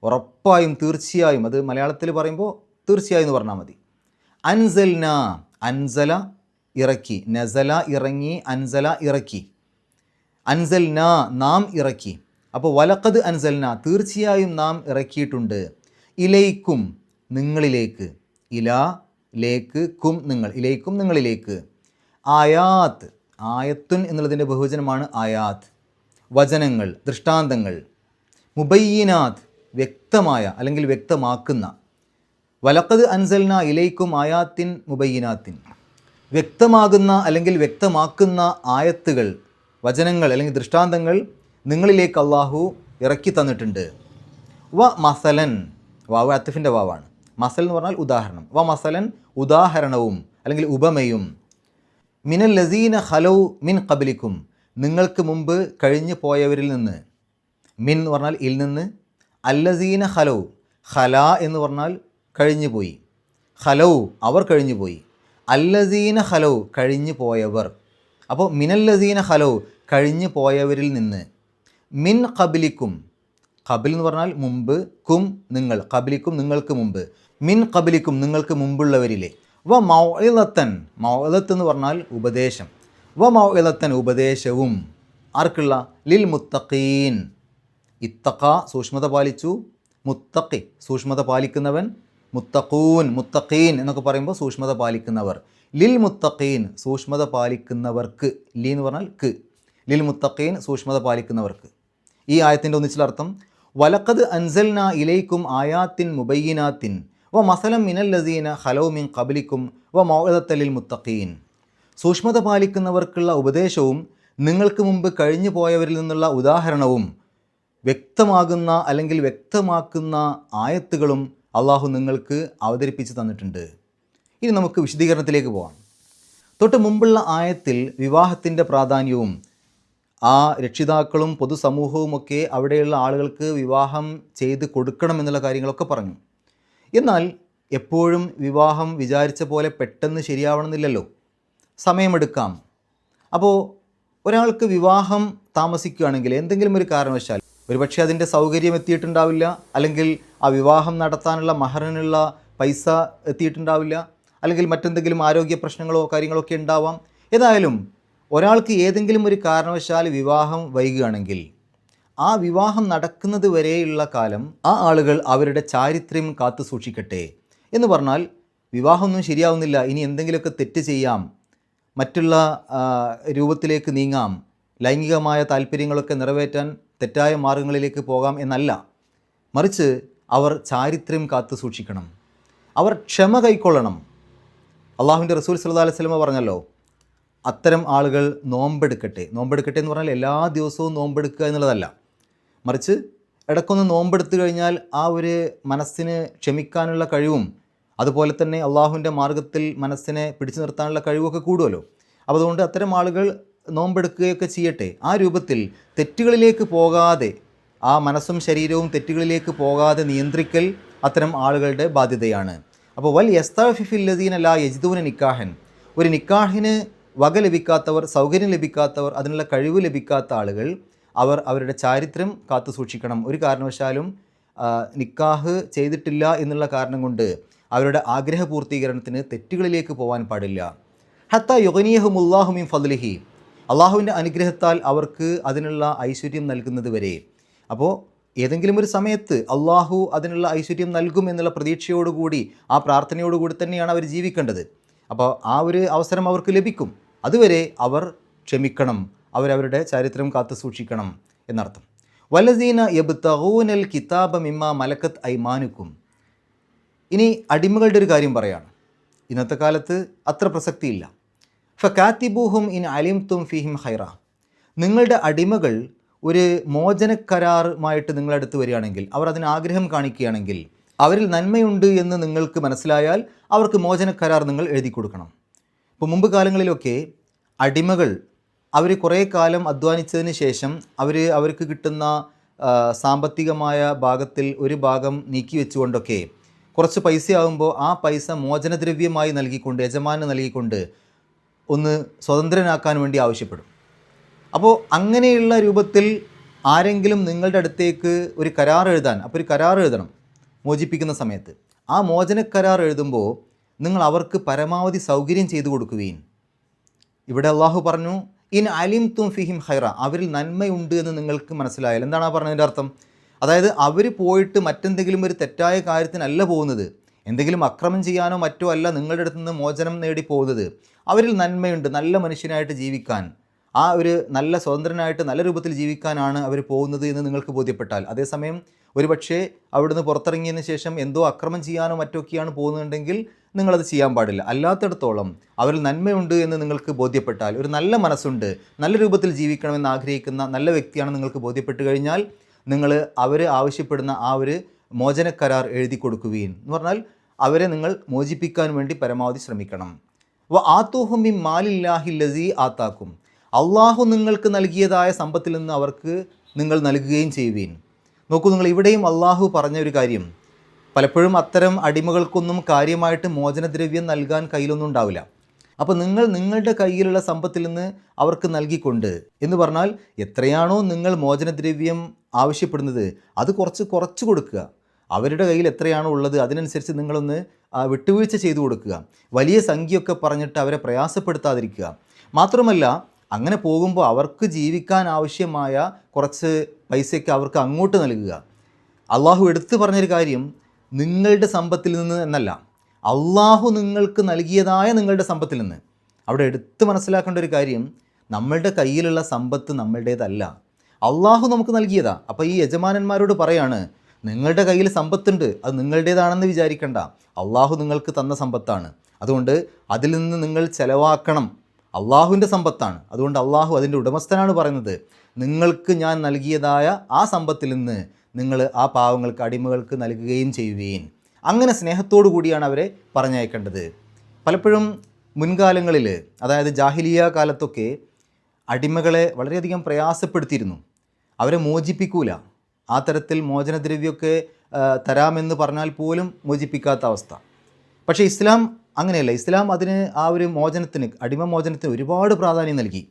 ഉറപ്പായും, തീർച്ചയായും, അത് മലയാളത്തിൽ പറയുമ്പോൾ തീർച്ചയായും എന്ന് പറഞ്ഞാൽ മതി. അൻസൽന അൻസല ഇറക്കി, നസല ഇറങ്ങി, അൻസല ഇറക്കി. അൻസൽന നാം ഇറക്കി. അപ്പോൾ വലഖദ് അൻസൽന തീർച്ചയായും നാം ഇറക്കിയിട്ടുണ്ട്. ഇലൈക്കും നിങ്ങളിലേക്ക്, ഇലാ ലേക്ക് കും നിങ്ങൾ, ഇലൈക്കും നിങ്ങളിലേക്ക്. ആയാത്ത് ആയത്തുൻ എന്നുള്ളതിൻ്റെ ബഹുവചനമാണ് ആയാത്ത്, വചനങ്ങൾ, ദൃഷ്ടാന്തങ്ങൾ. മുബയ്യിനാത്ത് വ്യക്തമായ അല്ലെങ്കിൽ വ്യക്തമാക്കുന്ന. വലഖദ് അൻസൽന ഇലൈക്കും ആയാത്തിൻ മുബയ്യിനാത്തിൻ വ്യക്തമാകുന്ന അല്ലെങ്കിൽ വ്യക്തമാക്കുന്ന ആയത്തുകൾ, വചനങ്ങൾ അല്ലെങ്കിൽ ദൃഷ്ടാന്തങ്ങൾ നിങ്ങളിലേക്ക് അള്ളാഹു ഇറക്കി തന്നിട്ടുണ്ട്. വ മസലൻ, വാവ് അത്തഫിൻ്റെ വാവാണ്. മസൽ എന്ന് പറഞ്ഞാൽ ഉദാഹരണം. വ മസലൻ ഉദാഹരണവും അല്ലെങ്കിൽ ഉപമയും. മിനൽ ലസീന ഖലൗ മിൻ ഖബലിക്കും നിങ്ങൾക്ക് മുമ്പ് കഴിഞ്ഞു പോയവരിൽ നിന്ന്. മിൻ എന്ന് പറഞ്ഞാൽ ഇൽ നിന്ന്. അല്ലസീന ഖലൗ, ഖല എന്ന് പറഞ്ഞാൽ കഴിഞ്ഞു പോയി. ഖലൗ അവർ കഴിഞ്ഞു പോയി. അല്ലസീന ഖലൗ കഴിഞ്ഞു പോയവർ. അപ്പോൾ മിനല്ലസീന ഖലൗ കഴിഞ്ഞു പോയവരിൽ നിന്ന്. മിൻ ഖബലിക്കും, ഖബിൽ എന്ന് പറഞ്ഞാൽ മുമ്പ്, കും നിങ്ങൾ, ഖബലിക്കും നിങ്ങൾക്ക് മുമ്പ്, മിൻ ഖബലിക്കും നിങ്ങൾക്ക് മുമ്പുള്ളവരിലെ. വ മൗഇളത്തൻ, മൗഇളത്ത് എന്ന് പറഞ്ഞാൽ ഉപദേശം. വ മൗഇളത്തൻ ഉപദേശവും. ആർക്കുള്ള? ലിൽ മുത്തഖീൻ. ഇത്തഖ സൂക്ഷ്മത പാലിച്ചു, മുത്തഖി സൂക്ഷ്മത പാലിക്കുന്നവൻ, മുത്തഖൂൻ മുത്തഖീൻ എന്നൊക്കെ പറയുമ്പോൾ സൂക്ഷ്മത പാലിക്കുന്നവർ. ലിൽ മുത്തഖീൻ സൂക്ഷ്മത പാലിക്കുന്നവർക്ക്. ലി എന്ന് പറഞ്ഞാൽ ക്ക്. ലിൽ മുത്തഖീൻ സൂക്ഷ്മത പാലിക്കുന്നവർക്ക്. ഈ ആയത്തിൻ്റെ ഒന്നിച്ചുള്ള അർത്ഥം വലഖദ് അൻസൽന ഇലൈക്കും ആയാത്തിൻ മുബയ്യിനാത്തിൻ വ മസലം മിനല്ലസീന ഖലൗ മിൻ ഖബലിക്കും വ മൗഇദത്തൻ ലിൽ മുത്തഖീൻ. സൂക്ഷ്മത പാലിക്കുന്നവർക്കുള്ള ഉപദേശവും നിങ്ങൾക്ക് മുമ്പ് കഴിഞ്ഞു പോയവരിൽ നിന്നുള്ള ഉദാഹരണവും വ്യക്തമാകുന്ന അല്ലെങ്കിൽ വ്യക്തമാക്കുന്ന ആയത്തുകളും അള്ളാഹു നിങ്ങൾക്ക് അവതരിപ്പിച്ച് തന്നിട്ടുണ്ട്. ഇനി നമുക്ക് വിശദീകരണത്തിലേക്ക് പോകാം. തൊട്ട് മുമ്പുള്ള ആയത്തിൽ വിവാഹത്തിൻ്റെ പ്രാധാന്യവും ആ രക്ഷിതാക്കളും പൊതുസമൂഹവുമൊക്കെ അവിടെയുള്ള ആളുകൾക്ക് വിവാഹം ചെയ്ത് കൊടുക്കണം എന്നുള്ള കാര്യങ്ങളൊക്കെ പറഞ്ഞു. എന്നാൽ എപ്പോഴും വിവാഹം വിചാരിച്ച പോലെ പെട്ടെന്ന് ശരിയാവണമെന്നില്ലല്ലോ, സമയമെടുക്കാം. അപ്പോൾ ഒരാൾക്ക് വിവാഹം താമസിക്കുകയാണെങ്കിൽ എന്തെങ്കിലും ഒരു കാരണവശാൽ ഒരുപക്ഷെ അതിൻ്റെ സൗകര്യം എത്തിയിട്ടുണ്ടാവില്ല, അല്ലെങ്കിൽ ആ വിവാഹം നടത്താനുള്ള മഹറിനുള്ള പൈസ എത്തിയിട്ടുണ്ടാവില്ല, അല്ലെങ്കിൽ മറ്റെന്തെങ്കിലും ആരോഗ്യ പ്രശ്നങ്ങളോ കാര്യങ്ങളോ ഒക്കെ ഉണ്ടാവാം. ഏതായാലും ഒരാൾക്ക് ഏതെങ്കിലും ഒരു കാരണവശാൽ വിവാഹം വൈകുകയാണെങ്കിൽ ആ വിവാഹം നടക്കുന്നത് വരെയുള്ള കാലം ആ ആളുകൾ അവരുടെ ചാരിത്രം കാത്തു സൂക്ഷിക്കട്ടെ. എന്ന് പറഞ്ഞാൽ വിവാഹമൊന്നും ശരിയാവുന്നില്ല, ഇനി എന്തെങ്കിലുമൊക്കെ തെറ്റ് ചെയ്യാം, മറ്റുള്ള രൂപത്തിലേക്ക് നീങ്ങാം, ലൈംഗികമായ താല്പര്യങ്ങളൊക്കെ നിറവേറ്റാൻ തെറ്റായ മാർഗങ്ങളിലേക്ക് പോകാം എന്നല്ല. മറിച്ച് അവർ ചാരിത്രം കാത്തു സൂക്ഷിക്കണം, അവർ ക്ഷമ കൈക്കൊള്ളണം. അള്ളാഹുവിൻ്റെ റസൂൽ സല്ലല്ലാഹു അലൈഹി വസല്ലം പറഞ്ഞല്ലോ, അത്തരം ആളുകൾ നോമ്പെടുക്കട്ടെ. നോമ്പെടുക്കട്ടെ എന്ന് പറഞ്ഞാൽ എല്ലാ ദിവസവും നോമ്പെടുക്കുക എന്നുള്ളതല്ല, മറിച്ച് ഇടയ്ക്കൊന്ന് നോമ്പെടുത്തു കഴിഞ്ഞാൽ ആ ഒരു മനസ്സിന് ക്ഷമിക്കാനുള്ള കഴിവും അതുപോലെ തന്നെ അള്ളാഹുവിൻ്റെ മാർഗത്തിൽ മനസ്സിനെ പിടിച്ചു നിർത്താനുള്ള കഴിവൊക്കെ കൂടുമല്ലോ. അപ്പോൾ അതുകൊണ്ട് അത്തരം ആളുകൾ നോമ്പെടുക്കുകയൊക്കെ ചെയ്യട്ടെ. ആ രൂപത്തിൽ തെറ്റുകളിലേക്ക് പോകാതെ, ആ മനസ്സും ശരീരവും തെറ്റുകളിലേക്ക് പോകാതെ നിയന്ത്രിക്കൽ അത്തരം ആളുകളുടെ ബാധ്യതയാണ്. അപ്പോൾ വൽ യസ്തഅഫിഫിൽ ലദീന ലാ യജിദൂന നിക്കാഹൻ, ഒരു നിക്കാഹിന് വക ലഭിക്കാത്തവർ, സൗകര്യം ലഭിക്കാത്തവർ, അതിനുള്ള കഴിവ് ലഭിക്കാത്ത ആളുകൾ അവർ അവരുടെ ചാരിത്രം കാത്തു സൂക്ഷിക്കണം. ഒരു കാരണവശാലും നിക്കാഹ് ചെയ്തിട്ടില്ല എന്നുള്ള കാരണം കൊണ്ട് അവരുടെ ആഗ്രഹപൂർത്തീകരണത്തിന് തെറ്റുകളിലേക്ക് പോകാൻ പാടില്ല. ഹത്ത യുഗ്നിയഹുമുല്ലാഹു മിൻ ഫദ്ലിഹി, അള്ളാഹുവിൻ്റെ അനുഗ്രഹത്താൽ അവർക്ക് അതിനുള്ള ഐശ്വര്യം നൽകുന്നത് വരെ. അപ്പോൾ ഏതെങ്കിലും ഒരു സമയത്ത് അള്ളാഹു അതിനുള്ള ഐശ്വര്യം നൽകും എന്നുള്ള പ്രതീക്ഷയോടുകൂടി, ആ പ്രാർത്ഥനയോടുകൂടി തന്നെയാണ് അവർ ജീവിക്കേണ്ടത്. അപ്പോൾ ആ ഒരു അവസരം അവർക്ക് ലഭിക്കും. അതുവരെ അവർ ക്ഷമിക്കണം, അവരവരുടെ ചരിത്രം കാത്തു സൂക്ഷിക്കണം എന്നർത്ഥം. വലസീന യബ്തഗൂനൽ കിതാബ മിമ്മ മലക്കത്ത് ഐമാനുക്കും. ഇനി അടിമകളുടെ ഒരു കാര്യം പറയാണ്. ഇന്നത്തെ കാലത്ത് അത്ര പ്രസക്തിയില്ല. ഫകാത്തിബൂഹും ഇൻ അലിംതും ഫീഹിം ഖൈറ, നിങ്ങളുടെ അടിമകൾ ഒരു മോചനക്കരാറുമായിട്ട് നിങ്ങളടുത്ത് വരികയാണെങ്കിൽ, അവർ അതിന് ആഗ്രഹം കാണിക്കുകയാണെങ്കിൽ, അവരിൽ നന്മയുണ്ട് എന്ന് നിങ്ങൾക്ക് മനസ്സിലായാൽ അവർക്ക് മോചനക്കരാർ നിങ്ങൾ എഴുതി കൊടുക്കണം. ഇപ്പോൾ മുമ്പ് കാലങ്ങളിലൊക്കെ അടിമകൾ അവർ കുറേ കാലം അധ്വാനിച്ചതിന് ശേഷം അവർക്ക് കിട്ടുന്ന സാമ്പത്തികമായ ഭാഗത്തിൽ ഒരു ഭാഗം നീക്കി വെച്ചുകൊണ്ടൊക്കെ കുറച്ച് പൈസയാകുമ്പോൾ ആ പൈസ മോചനദ്രവ്യമായി നൽകിക്കൊണ്ട്, യജമാന് നൽകിക്കൊണ്ട് ഒന്ന് സ്വതന്ത്രനാക്കാൻ വേണ്ടി ആവശ്യപ്പെടും. അപ്പോൾ അങ്ങനെയുള്ള രൂപത്തിൽ ആരെങ്കിലും നിങ്ങളുടെ അടുത്തേക്ക് ഒരു കരാർ എഴുതാൻ, അപ്പോൾ ഒരു കരാർ എഴുതണം മോചിപ്പിക്കുന്ന സമയത്ത്. ആ മോചനക്കരാർ എഴുതുമ്പോൾ നിങ്ങൾ അവർക്ക് പരമാവധി സൗകര്യം ചെയ്തു കൊടുക്കുകയും. ഇവിടെ അള്ളാഹു പറഞ്ഞു, ഇൻ അലിം തും ഫിഹിം ഖൈറ, അവരിൽ നന്മയുണ്ട് എന്ന് നിങ്ങൾക്ക് മനസ്സിലായാൽ. എന്താണ് ആ പറഞ്ഞതിൻ്റെ അർത്ഥം? അതായത് അവർ പോയിട്ട് മറ്റെന്തെങ്കിലും ഒരു തെറ്റായ കാര്യത്തിനല്ല പോകുന്നത്, എന്തെങ്കിലും അക്രമം ചെയ്യാനോ മറ്റോ അല്ല നിങ്ങളുടെ അടുത്ത് നിന്ന് മോചനം നേടി പോകുന്നത്. അവരിൽ നന്മയുണ്ട്, നല്ല മനുഷ്യനായിട്ട് ജീവിക്കാൻ, ആ ഒരു നല്ല സ്വതന്ത്രനായിട്ട് നല്ല രൂപത്തിൽ ജീവിക്കാനാണ് അവർ പോകുന്നത് എന്ന് നിങ്ങൾക്ക് ബോധ്യപ്പെട്ടാൽ, അതേസമയം ഒരുപക്ഷേ അവിടുന്ന് പുറത്തിറങ്ങിയതിന് ശേഷം എന്തോ അക്രമം ചെയ്യാനോ മറ്റൊക്കെയാണ് പോകുന്നുണ്ടെങ്കിൽ നിങ്ങളത് ചെയ്യാൻ പാടില്ല. അല്ലാത്തിടത്തോളം അവരിൽ നന്മയുണ്ട് എന്ന് നിങ്ങൾക്ക് ബോധ്യപ്പെട്ടാൽ, ഒരു നല്ല മനസ്സുണ്ട്, നല്ല രൂപത്തിൽ ജീവിക്കണമെന്ന് ആഗ്രഹിക്കുന്ന നല്ല വ്യക്തിയാണ് നിങ്ങൾക്ക് ബോധ്യപ്പെട്ട് കഴിഞ്ഞാൽ, നിങ്ങൾ അവർ ആവശ്യപ്പെടുന്ന ആ ഒരു മോചനക്കരാർ എഴുതി കൊടുക്കുകയും എന്ന് പറഞ്ഞാൽ അവരെ നിങ്ങൾ മോചിപ്പിക്കാൻ വേണ്ടി പരമാവധി ശ്രമിക്കണം. ആത്തൂഹും മിൻ മാലില്ലാഹി ലസീ ആത്താക്കും, അള്ളാഹു നിങ്ങൾക്ക് നൽകിയതായ സമ്പത്തിൽ നിന്ന് അവർക്ക് നിങ്ങൾ നൽകുകയും ചെയ്യുവീൻ. നോക്കൂ, നിങ്ങൾ ഇവിടെയും അള്ളാഹു പറഞ്ഞ ഒരു കാര്യം, പലപ്പോഴും അത്തരം അടിമകൾക്കൊന്നും കാര്യമായിട്ട് മോചനദ്രവ്യം നൽകാൻ കയ്യിലൊന്നും ഉണ്ടാവില്ല. അപ്പോൾ നിങ്ങളുടെ കയ്യിലുള്ള സമ്പത്തിൽ നിന്ന് അവർക്ക് നൽകിക്കൊണ്ട് എന്ന് പറഞ്ഞാൽ എത്രയാണോ നിങ്ങൾ മോചനദ്രവ്യം ആവശ്യപ്പെടുന്നത് അത് കുറച്ച് കൊടുക്കുക. അവരുടെ കയ്യിൽ എത്രയാണോ ഉള്ളത് അതിനനുസരിച്ച് നിങ്ങളൊന്ന് വിട്ടുവീഴ്ച ചെയ്തു കൊടുക്കുക. വലിയ സംഖ്യയൊക്കെ പറഞ്ഞിട്ട് അവരെ പ്രയാസപ്പെടുത്താതിരിക്കുക. മാത്രമല്ല, അങ്ങനെ പോകുമ്പോൾ അവർക്ക് ജീവിക്കാൻ ആവശ്യമായ കുറച്ച് പൈസയൊക്കെ അവർക്ക് അങ്ങോട്ട് നൽകുക. അള്ളാഹു എടുത്തു പറഞ്ഞൊരു കാര്യം നിങ്ങളുടെ സമ്പത്തിൽ നിന്ന് എന്നല്ല, അള്ളാഹു നിങ്ങൾക്ക് നൽകിയതായ നിങ്ങളുടെ സമ്പത്തിൽ നിന്ന്. അവിടെ എടുത്ത് മനസ്സിലാക്കേണ്ട ഒരു കാര്യം, നമ്മളുടെ കയ്യിലുള്ള സമ്പത്ത് നമ്മളുടേതല്ല, അള്ളാഹു നമുക്ക് നൽകിയതാ. അപ്പോൾ ഈ യജമാനന്മാരോട് പറയാണ്, നിങ്ങളുടെ കയ്യിൽ സമ്പത്തുണ്ട്, അത് നിങ്ങളുടേതാണെന്ന് വിചാരിക്കണ്ട, അള്ളാഹു നിങ്ങൾക്ക് തന്ന സമ്പത്താണ്. അതുകൊണ്ട് അതിൽ നിന്ന് നിങ്ങൾ ചെലവാക്കണം. അള്ളാഹുവിൻ്റെ സമ്പത്താണ്, അതുകൊണ്ട് അള്ളാഹു അതിൻ്റെ ഉടമസ്ഥനാണ് പറയുന്നത്, നിങ്ങൾക്ക് ഞാൻ നൽകിയതായ ആ സമ്പത്തിൽ നിന്ന് നിങ്ങൾ ആ പാവങ്ങൾക്ക്, അടിമകൾക്ക് നൽകുകയും ചെയ്യുകയും. അങ്ങനെ സ്നേഹത്തോടു കൂടിയാണ് അവരെ പറഞ്ഞയക്കേണ്ടത്. പലപ്പോഴും മുൻകാലങ്ങളിൽ, അതായത് ജാഹിലിയ കാലത്തൊക്കെ അടിമകളെ വളരെയധികം പ്രയാസപ്പെടുത്തിയിരുന്നു. അവരെ മോചിപ്പിക്കൂല. ആ തരത്തിൽ മോചനദ്രവ്യമൊക്കെ തരാമെന്ന് പറഞ്ഞാൽ പോലും മോചിപ്പിക്കാത്ത അവസ്ഥ. പക്ഷേ ഇസ്ലാം അങ്ങനെയല്ല. ഇസ്ലാം അതിന് ആ ഒരു മോചനത്തിന്, അടിമ മോചനത്തിന് ഒരുപാട് പ്രാധാന്യം നൽകി.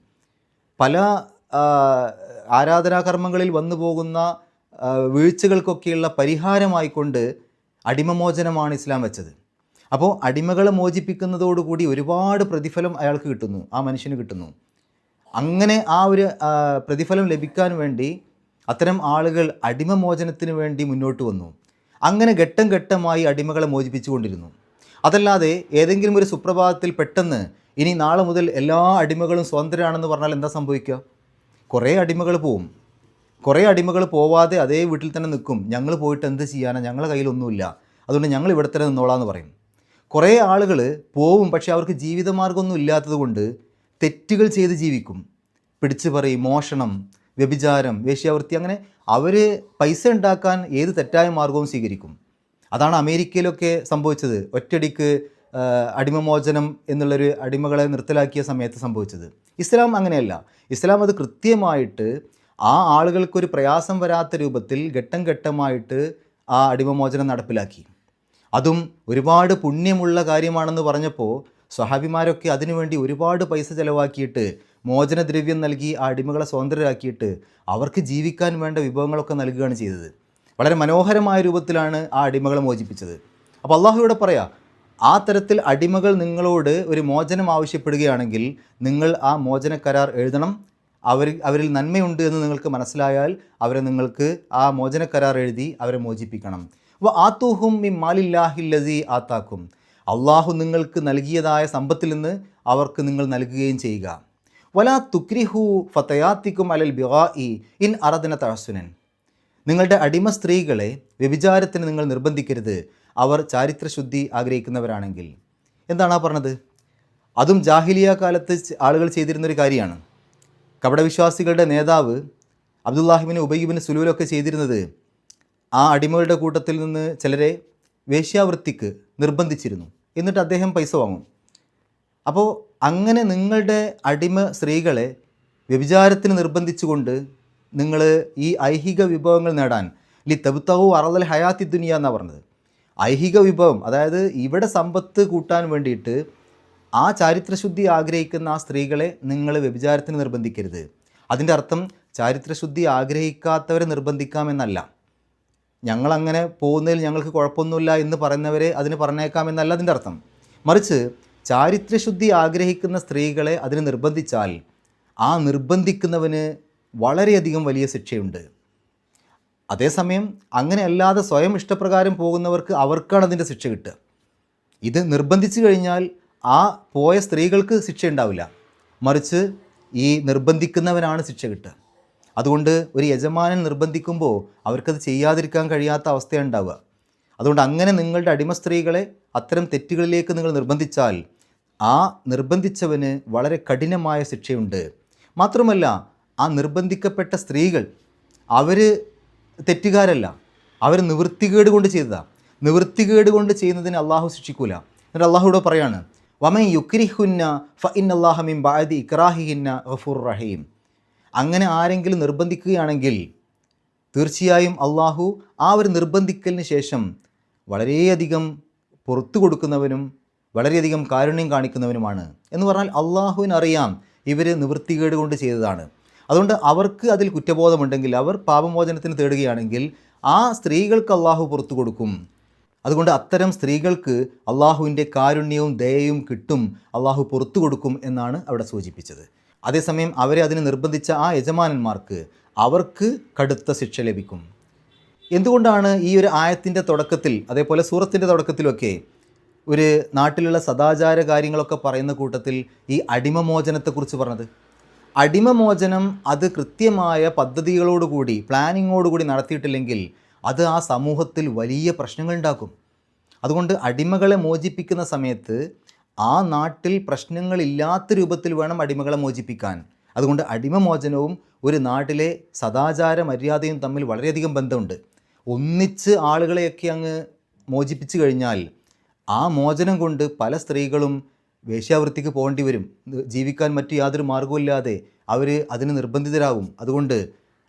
പല ആരാധനാകർമ്മങ്ങളിൽ വന്നു പോകുന്ന വീഴ്ചകൾക്കൊക്കെയുള്ള പരിഹാരമായിക്കൊണ്ട് അടിമമോചനമാണ് ഇസ്ലാം വെച്ചത്. അപ്പോൾ അടിമകളെ മോചിപ്പിക്കുന്നതോടുകൂടി ഒരുപാട് പ്രതിഫലം അയാൾക്ക് കിട്ടുന്നു, ആ മനുഷ്യന് കിട്ടുന്നു. അങ്ങനെ ആ ഒരു പ്രതിഫലം ലഭിക്കാൻ വേണ്ടി അത്തരം ആളുകൾ അടിമമോചനത്തിന് വേണ്ടി മുന്നോട്ട് വന്നു. അങ്ങനെ ഘട്ടം ഘട്ടമായി അടിമകളെ മോചിപ്പിച്ചുകൊണ്ടിരുന്നു. അതല്ലാതെ ഏതെങ്കിലും ഒരു സുപ്രഭാതത്തിൽ പെട്ടെന്ന് ഇനി നാളെ മുതൽ എല്ലാ അടിമകളും സ്വതന്ത്രരാണെന്ന് പറഞ്ഞാൽ എന്താ സംഭവിക്കുക? കുറേ അടിമകൾ പോവും. കുറേ അടിമകൾ പോവാതെ അതേ വീട്ടിൽ തന്നെ നിൽക്കും. ഞങ്ങൾ പോയിട്ട് എന്ത് ചെയ്യാനാണ്, ഞങ്ങളുടെ കയ്യിലൊന്നുമില്ല, അതുകൊണ്ട് ഞങ്ങൾ ഇവിടെ തന്നെ നിന്നോളാമെന്ന് പറയും. കുറേ ആളുകൾ പോവും, പക്ഷേ അവർക്ക് ജീവിതമാർഗ്ഗമൊന്നും ഇല്ലാത്തത് കൊണ്ട് തെറ്റുകൾ ചെയ്ത് ജീവിക്കും. പിടിച്ചു പറയും, മോഷണം, വ്യഭിചാരം, വേശ്യാവൃത്തി, അങ്ങനെ അവർ പൈസ ഉണ്ടാക്കാൻ ഏത് തെറ്റായ മാർഗവും സ്വീകരിക്കും. അതാണ് അമേരിക്കയിലൊക്കെ സംഭവിച്ചത്. ഒറ്റയടിക്ക് അടിമമോചനം എന്നുള്ളൊരു അടിമകളെ നിർത്തലാക്കിയ സമയത്ത് സംഭവിച്ചത്. ഇസ്ലാം അങ്ങനെയല്ല. ഇസ്ലാം അത് കൃത്യമായിട്ട് ആ ആളുകൾക്കൊരു പ്രയാസം വരാത്ത രൂപത്തിൽ ഘട്ടം ഘട്ടമായിട്ട് ആ അടിമമോചനം നടപ്പിലാക്കി. അതും ഒരുപാട് പുണ്യമുള്ള കാര്യമാണെന്ന് പറഞ്ഞപ്പോൾ സ്വഹാബിമാരൊക്കെ അതിനുവേണ്ടി ഒരുപാട് പൈസ ചിലവാക്കിയിട്ട് മോചനദ്രവ്യം നൽകി ആ അടിമകളെ സ്വതന്ത്രരാക്കിയിട്ട് അവർക്ക് ജീവിക്കാൻ വേണ്ട വിഭവങ്ങളൊക്കെ നൽകുകയാണ് ചെയ്തത്. വളരെ മനോഹരമായ രൂപത്തിലാണ് ആ അടിമകളെ മോചിപ്പിച്ചത്. അപ്പോൾ അള്ളാഹു ഇവിടെ പറയാം, ആ തരത്തിൽ അടിമകൾ നിങ്ങളോട് ഒരു മോചനം ആവശ്യപ്പെടുകയാണെങ്കിൽ നിങ്ങൾ ആ മോചന കരാർ എഴുതണം. അവരിൽ നന്മയുണ്ട് എന്ന് നിങ്ങൾക്ക് മനസ്സിലായാൽ അവരെ നിങ്ങൾക്ക് ആ മോചന കരാർ എഴുതി അവരെ മോചിപ്പിക്കണം. ആത്തൂഹും മിൻ മാലില്ലാഹി ലസീ ആത്താക്കും, അള്ളാഹു നിങ്ങൾക്ക് നൽകിയതായ സമ്പത്തിൽ നിന്ന് അവർക്ക് നിങ്ങൾ നൽകുകയും ചെയ്യുക. വലാ തുക്രിഹു ഫതയാത്തിക്കും അലൽ ബിഗാഇ ഇൻ അറദന തഹസുനൻ, നിങ്ങളുടെ അടിമ സ്ത്രീകളെ വ്യഭിചാരത്തിന് നിങ്ങൾ നിർബന്ധിക്കരുത്, അവർ ചാരിത്രശുദ്ധി ആഗ്രഹിക്കുന്നവരാണെങ്കിൽ. എന്താണ് ആ പറഞ്ഞത്? അതും ജാഹിലിയ കാലത്ത് ആളുകൾ ചെയ്തിരുന്നൊരു കാര്യമാണ്. കപടവിശ്വാസികളുടെ നേതാവ് അബ്ദുല്ലാഹിബിന് ഉബയ്യിബിന് സുലൂലൊക്കെ ചെയ്തിരുന്നത് ആ അടിമകളുടെ കൂട്ടത്തിൽ നിന്ന് ചിലരെ വേശ്യാവൃത്തിക്ക് നിർബന്ധിച്ചിരുന്നു. എന്നിട്ട് അദ്ദേഹം പൈസ വാങ്ങും. അപ്പോൾ അങ്ങനെ നിങ്ങളുടെ അടിമ സ്ത്രീകളെ വ്യഭിചാരത്തിന് നിർബന്ധിച്ചുകൊണ്ട് നിങ്ങൾ ഈ ഐഹിക വിഭവങ്ങൾ നേടാൻ തബ്തഗൂ അറദൽ ഹയാത്തി ദുനിയ എന്നാണ് പറഞ്ഞത്. ഐഹിക വിഭവം, അതായത് ഇവിടെ സമ്പത്ത് കൂട്ടാൻ വേണ്ടിയിട്ട് ആ ചാരിത്രശുദ്ധി ആഗ്രഹിക്കുന്ന ആ സ്ത്രീകളെ നിങ്ങൾ വ്യഭിചാരത്തിന് നിർബന്ധിക്കരുത്. അതിൻ്റെ അർത്ഥം ചാരിത്രശുദ്ധി ആഗ്രഹിക്കാത്തവരെ നിർബന്ധിക്കാമെന്നല്ല. ഞങ്ങളങ്ങനെ പോകുന്നതിൽ ഞങ്ങൾക്ക് കുഴപ്പമൊന്നുമില്ല എന്ന് പറയുന്നവരെ അതിന് പറഞ്ഞേക്കാമെന്നല്ല അതിൻ്റെ അർത്ഥം. മറിച്ച് ചാരിത്രശുദ്ധി ആഗ്രഹിക്കുന്ന സ്ത്രീകളെ അതിന് നിർബന്ധിച്ചാൽ ആ നിർബന്ധിക്കുന്നവന് വളരെയധികം വലിയ ശിക്ഷയുണ്ട്. അതേസമയം അങ്ങനെയല്ലാതെ സ്വയം ഇഷ്ടപ്രകാരം പോകുന്നവർക്ക് അവർക്കാണ് അതിൻ്റെ ശിക്ഷ കിട്ടുക. ഇത് നിർബന്ധിച്ചു കഴിഞ്ഞാൽ ആ പോയ സ്ത്രീകൾക്ക് ശിക്ഷ ഉണ്ടാവില്ല, മറിച്ച് ഈ നിർബന്ധിക്കുന്നവനാണ് ശിക്ഷ കിട്ടുക. അതുകൊണ്ട് ഒരു യജമാനൻ നിർബന്ധിക്കുമ്പോൾ അവർക്കത് ചെയ്യാതിരിക്കാൻ കഴിയാത്ത അവസ്ഥയാണ് ഉണ്ടാവുക. അതുകൊണ്ട് അങ്ങനെ നിങ്ങളുടെ അടിമ സ്ത്രീകളെ അത്തരം തെറ്റുകളിലേക്ക് നിങ്ങൾ നിർബന്ധിച്ചാൽ ആ നിർബന്ധിച്ചവന് വളരെ കഠിനമായ ശിക്ഷയുണ്ട്. മാത്രമല്ല, ആ നിർബന്ധിക്കപ്പെട്ട സ്ത്രീകൾ അവർ തെറ്റുകാരല്ല, അവർ നിവൃത്തികേട് കൊണ്ട് ചെയ്തതാണ്. നിവൃത്തികേട് കൊണ്ട് ചെയ്യുന്നതിന് അള്ളാഹു ശിക്ഷിക്കൂല. എന്നിട്ട് അള്ളാഹുവിടെ പറയാണ്, വമൻ യുക്രിഹുന്ന ഫഇന്നല്ലാഹ മിൻ ബഅദി ഇക്റാഹിഹിന്ന ഗഫൂർ റഹീം. അങ്ങനെ ആരെങ്കിലും നിർബന്ധിക്കുകയാണെങ്കിൽ തീർച്ചയായും അള്ളാഹു ആ ഒരു നിർബന്ധിക്കലിന് ശേഷം വളരെയധികം പുറത്തു കൊടുക്കുന്നവനും വളരെയധികം കാരുണ്യം കാണിക്കുന്നവനുമാണ്. എന്ന് പറഞ്ഞാൽ അള്ളാഹുവിനറിയാം ഇവർ നിവൃത്തികേട് കൊണ്ട് ചെയ്തതാണ്. അതുകൊണ്ട് അവർക്ക് അതിൽ കുറ്റബോധമുണ്ടെങ്കിൽ, അവർ പാപമോചനത്തിന് തേടുകയാണെങ്കിൽ ആ സ്ത്രീകൾക്ക് അള്ളാഹു പുറത്തു കൊടുക്കും. അതുകൊണ്ട് അത്തരം സ്ത്രീകൾക്ക് അള്ളാഹുവിൻ്റെ കാരുണ്യവും ദയയും കിട്ടും, അള്ളാഹു പുറത്തു കൊടുക്കും എന്നാണ് അവിടെ സൂചിപ്പിച്ചത്. അതേസമയം അവരെ അതിന് നിർബന്ധിച്ച ആ യജമാനന്മാർക്ക് അവർക്ക് കടുത്ത ശിക്ഷ ലഭിക്കും. എന്തുകൊണ്ടാണ് ഈ ഒരു ആയത്തിൻ്റെ തുടക്കത്തിൽ, അതേപോലെ സൂറത്തിൻ്റെ തുടക്കത്തിലൊക്കെ ഒരു നാട്ടിലുള്ള സദാചാര കാര്യങ്ങളൊക്കെ പറയുന്ന കൂട്ടത്തിൽ ഈ അടിമമോചനത്തെക്കുറിച്ച് പറഞ്ഞത്? അടിമമോചനം അത് കൃത്യമായ പദ്ധതികളോടുകൂടി പ്ലാനിങ്ങോടുകൂടി നടത്തിയിട്ടില്ലെങ്കിൽ അത് ആ സമൂഹത്തിൽ വലിയ പ്രശ്നങ്ങൾ ഉണ്ടാക്കും. അതുകൊണ്ട് അടിമകളെ മോചിപ്പിക്കുന്ന സമയത്ത് ആ നാട്ടിൽ പ്രശ്നങ്ങളില്ലാത്ത രൂപത്തിൽ വേണം അടിമകളെ മോചിപ്പിക്കാൻ. അതുകൊണ്ട് അടിമമോചനവും ഒരു നാട്ടിലെ സദാചാര മര്യാദയും തമ്മിൽ വളരെയധികം ബന്ധമുണ്ട്. ഒന്നിച്ച് ആളുകളെയൊക്കെ അങ്ങ് മോചിപ്പിച്ചു കഴിഞ്ഞാൽ ആ മോചനം കൊണ്ട് പല സ്ത്രീകളും വേശ്യാവൃത്തിക്ക് പോകേണ്ടി വരും. ജീവിക്കാൻ മറ്റു യാതൊരു മാർഗവുമില്ലാതെ അവർ അതിന് നിർബന്ധിതരാകും. അതുകൊണ്ട്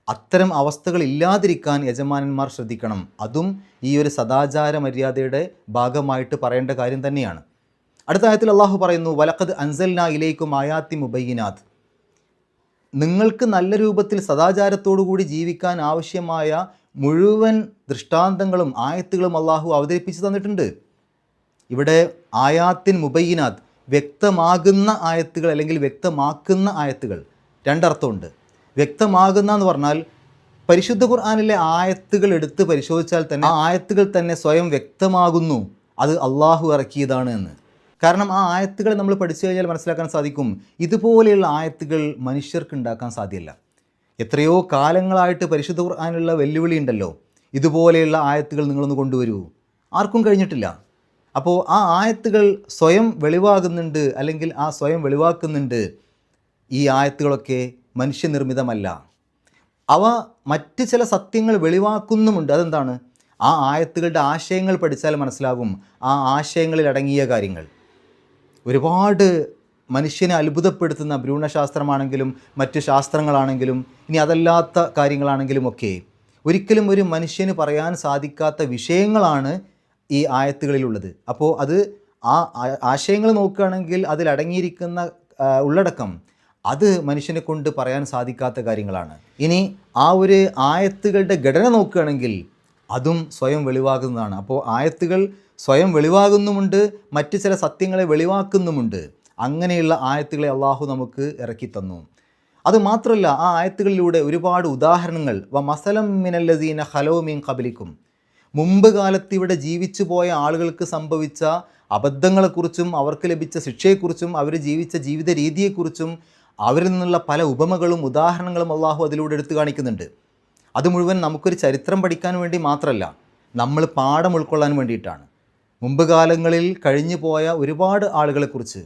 അത്തരം അവസ്ഥകൾ ഇല്ലാതിരിക്കാൻ യജമാനന്മാർ ശ്രദ്ധിക്കണം. അതും ഈ ഒരു സദാചാര മര്യാദയുടെ ഭാഗമായിട്ട് പറയേണ്ട കാര്യം തന്നെയാണ്. അടുത്ത ആയത്തിൽ അള്ളാഹു പറയുന്നു, വലഖദ് അൻസൽനാ ഇലൈക്കും ആയാത്തി മുബയ്യിനാത്ത്. നിങ്ങൾക്ക് നല്ല രൂപത്തിൽ സദാചാരത്തോടുകൂടി ജീവിക്കാൻ ആവശ്യമായ മുഴുവൻ ദൃഷ്ടാന്തങ്ങളും ആയത്തുകളും അള്ളാഹു അവതരിപ്പിച്ച് തന്നിട്ടുണ്ട്. ഇവിടെ ആയാത്തിൻ മുബയ്യിനാത്ത്, വ്യക്തമാകുന്ന ആയത്തുകൾ അല്ലെങ്കിൽ വ്യക്തമാക്കുന്ന ആയത്തുകൾ, രണ്ടർത്ഥമുണ്ട്. വ്യക്തമാകുന്ന എന്ന് പറഞ്ഞാൽ പരിശുദ്ധ ഖുർആനിലെ ആയത്തുകൾ എടുത്ത് പരിശോധിച്ചാൽ തന്നെ ആ ആയത്തുകൾ തന്നെ സ്വയം വ്യക്തമാകുന്നു അത് അള്ളാഹു ഇറക്കിയതാണ് എന്ന്. കാരണം ആ ആയത്തുകൾ നമ്മൾ പഠിച്ചു കഴിഞ്ഞാൽ മനസ്സിലാക്കാൻ സാധിക്കും, ഇതുപോലെയുള്ള ആയത്തുകൾ മനുഷ്യർക്ക് ഉണ്ടാക്കാൻ സാധ്യമല്ല. എത്രയോ കാലങ്ങളായിട്ട് പരിശുദ്ധ ഖുർആനിലുള്ള വെല്ലുവിളി ഉണ്ടല്ലോ, ഇതുപോലെയുള്ള ആയത്തുകൾ നിങ്ങളൊന്ന് കൊണ്ടുവരൂ, ആർക്കും കഴിഞ്ഞിട്ടില്ല. അപ്പോൾ ആ ആയത്തുകൾ സ്വയം വെളിവാകുന്നുണ്ട്, അല്ലെങ്കിൽ ആ സ്വയം വെളിവാക്കുന്നുണ്ട്. ഈ ആയത്തുകളൊക്കെ മനുഷ്യനിർമ്മിതമല്ല, അവ മറ്റ് ചില സത്യങ്ങൾ വെളിവാക്കുന്നുമുണ്ട്. അതെന്താണ്? ആ ആയത്തുകളുടെ ആശയങ്ങൾ പഠിച്ചാൽ മനസ്സിലാകും ആ ആശയങ്ങളിൽ അടങ്ങിയ കാര്യങ്ങൾ. ഒരുപാട് മനുഷ്യനെ അത്ഭുതപ്പെടുത്തുന്ന ഭ്രൂണശാസ്ത്രമാണെങ്കിലും മറ്റ് ശാസ്ത്രങ്ങളാണെങ്കിലും ഇനി അതല്ലാത്ത കാര്യങ്ങളാണെങ്കിലും ഒക്കെ ഒരിക്കലും ഒരു മനുഷ്യന് പറയാൻ സാധിക്കാത്ത വിഷയങ്ങളാണ് ഈ ആയത്തുകളിലുള്ളത്. അപ്പോൾ അത് ആ ആശയങ്ങൾ നോക്കുകയാണെങ്കിൽ അതിലടങ്ങിയിരിക്കുന്ന ഉള്ളടക്കം അത് മനുഷ്യനെ കൊണ്ട് പറയാൻ സാധിക്കാത്ത കാര്യങ്ങളാണ്. ഇനി ആ ഒരു ആയത്തുകളുടെ ഘടന നോക്കുകയാണെങ്കിൽ അതും സ്വയം വെളിവാകുന്നതാണ്. അപ്പോൾ ആയത്തുകൾ സ്വയം വെളിവാകുന്നുമുണ്ട്, മറ്റ് ചില സത്യങ്ങളെ വെളിവാക്കുന്നുമുണ്ട്. അങ്ങനെയുള്ള ആയത്തുകളെ അള്ളാഹു നമുക്ക് ഇറക്കി തന്നു. അതുമാത്രമല്ല, ആ ആയത്തുകളിലൂടെ ഒരുപാട് ഉദാഹരണങ്ങൾ, വ മസലം മിനല്ലസീന ഖലൗ മിൻ ഖബലിക്കും, മുമ്പ് കാലത്ത് ഇവിടെ ജീവിച്ചു പോയ ആളുകൾക്ക് സംഭവിച്ച അബദ്ധങ്ങളെക്കുറിച്ചും അവർക്ക് ലഭിച്ച ശിക്ഷയെക്കുറിച്ചും അവർ ജീവിച്ച ജീവിത രീതിയെക്കുറിച്ചും അവരിൽ നിന്നുള്ള പല ഉപമകളും ഉദാഹരണങ്ങളും അള്ളാഹു അതിലൂടെ എടുത്തു കാണിക്കുന്നുണ്ട്. അത് മുഴുവൻ നമുക്കൊരു ചരിത്രം പഠിക്കാൻ വേണ്ടി മാത്രമല്ല, നമ്മൾ പാഠം ഉൾക്കൊള്ളാൻ വേണ്ടിയിട്ടാണ്. മുമ്പ് കാലങ്ങളിൽ കഴിഞ്ഞു പോയ ഒരുപാട് ആളുകളെക്കുറിച്ച്,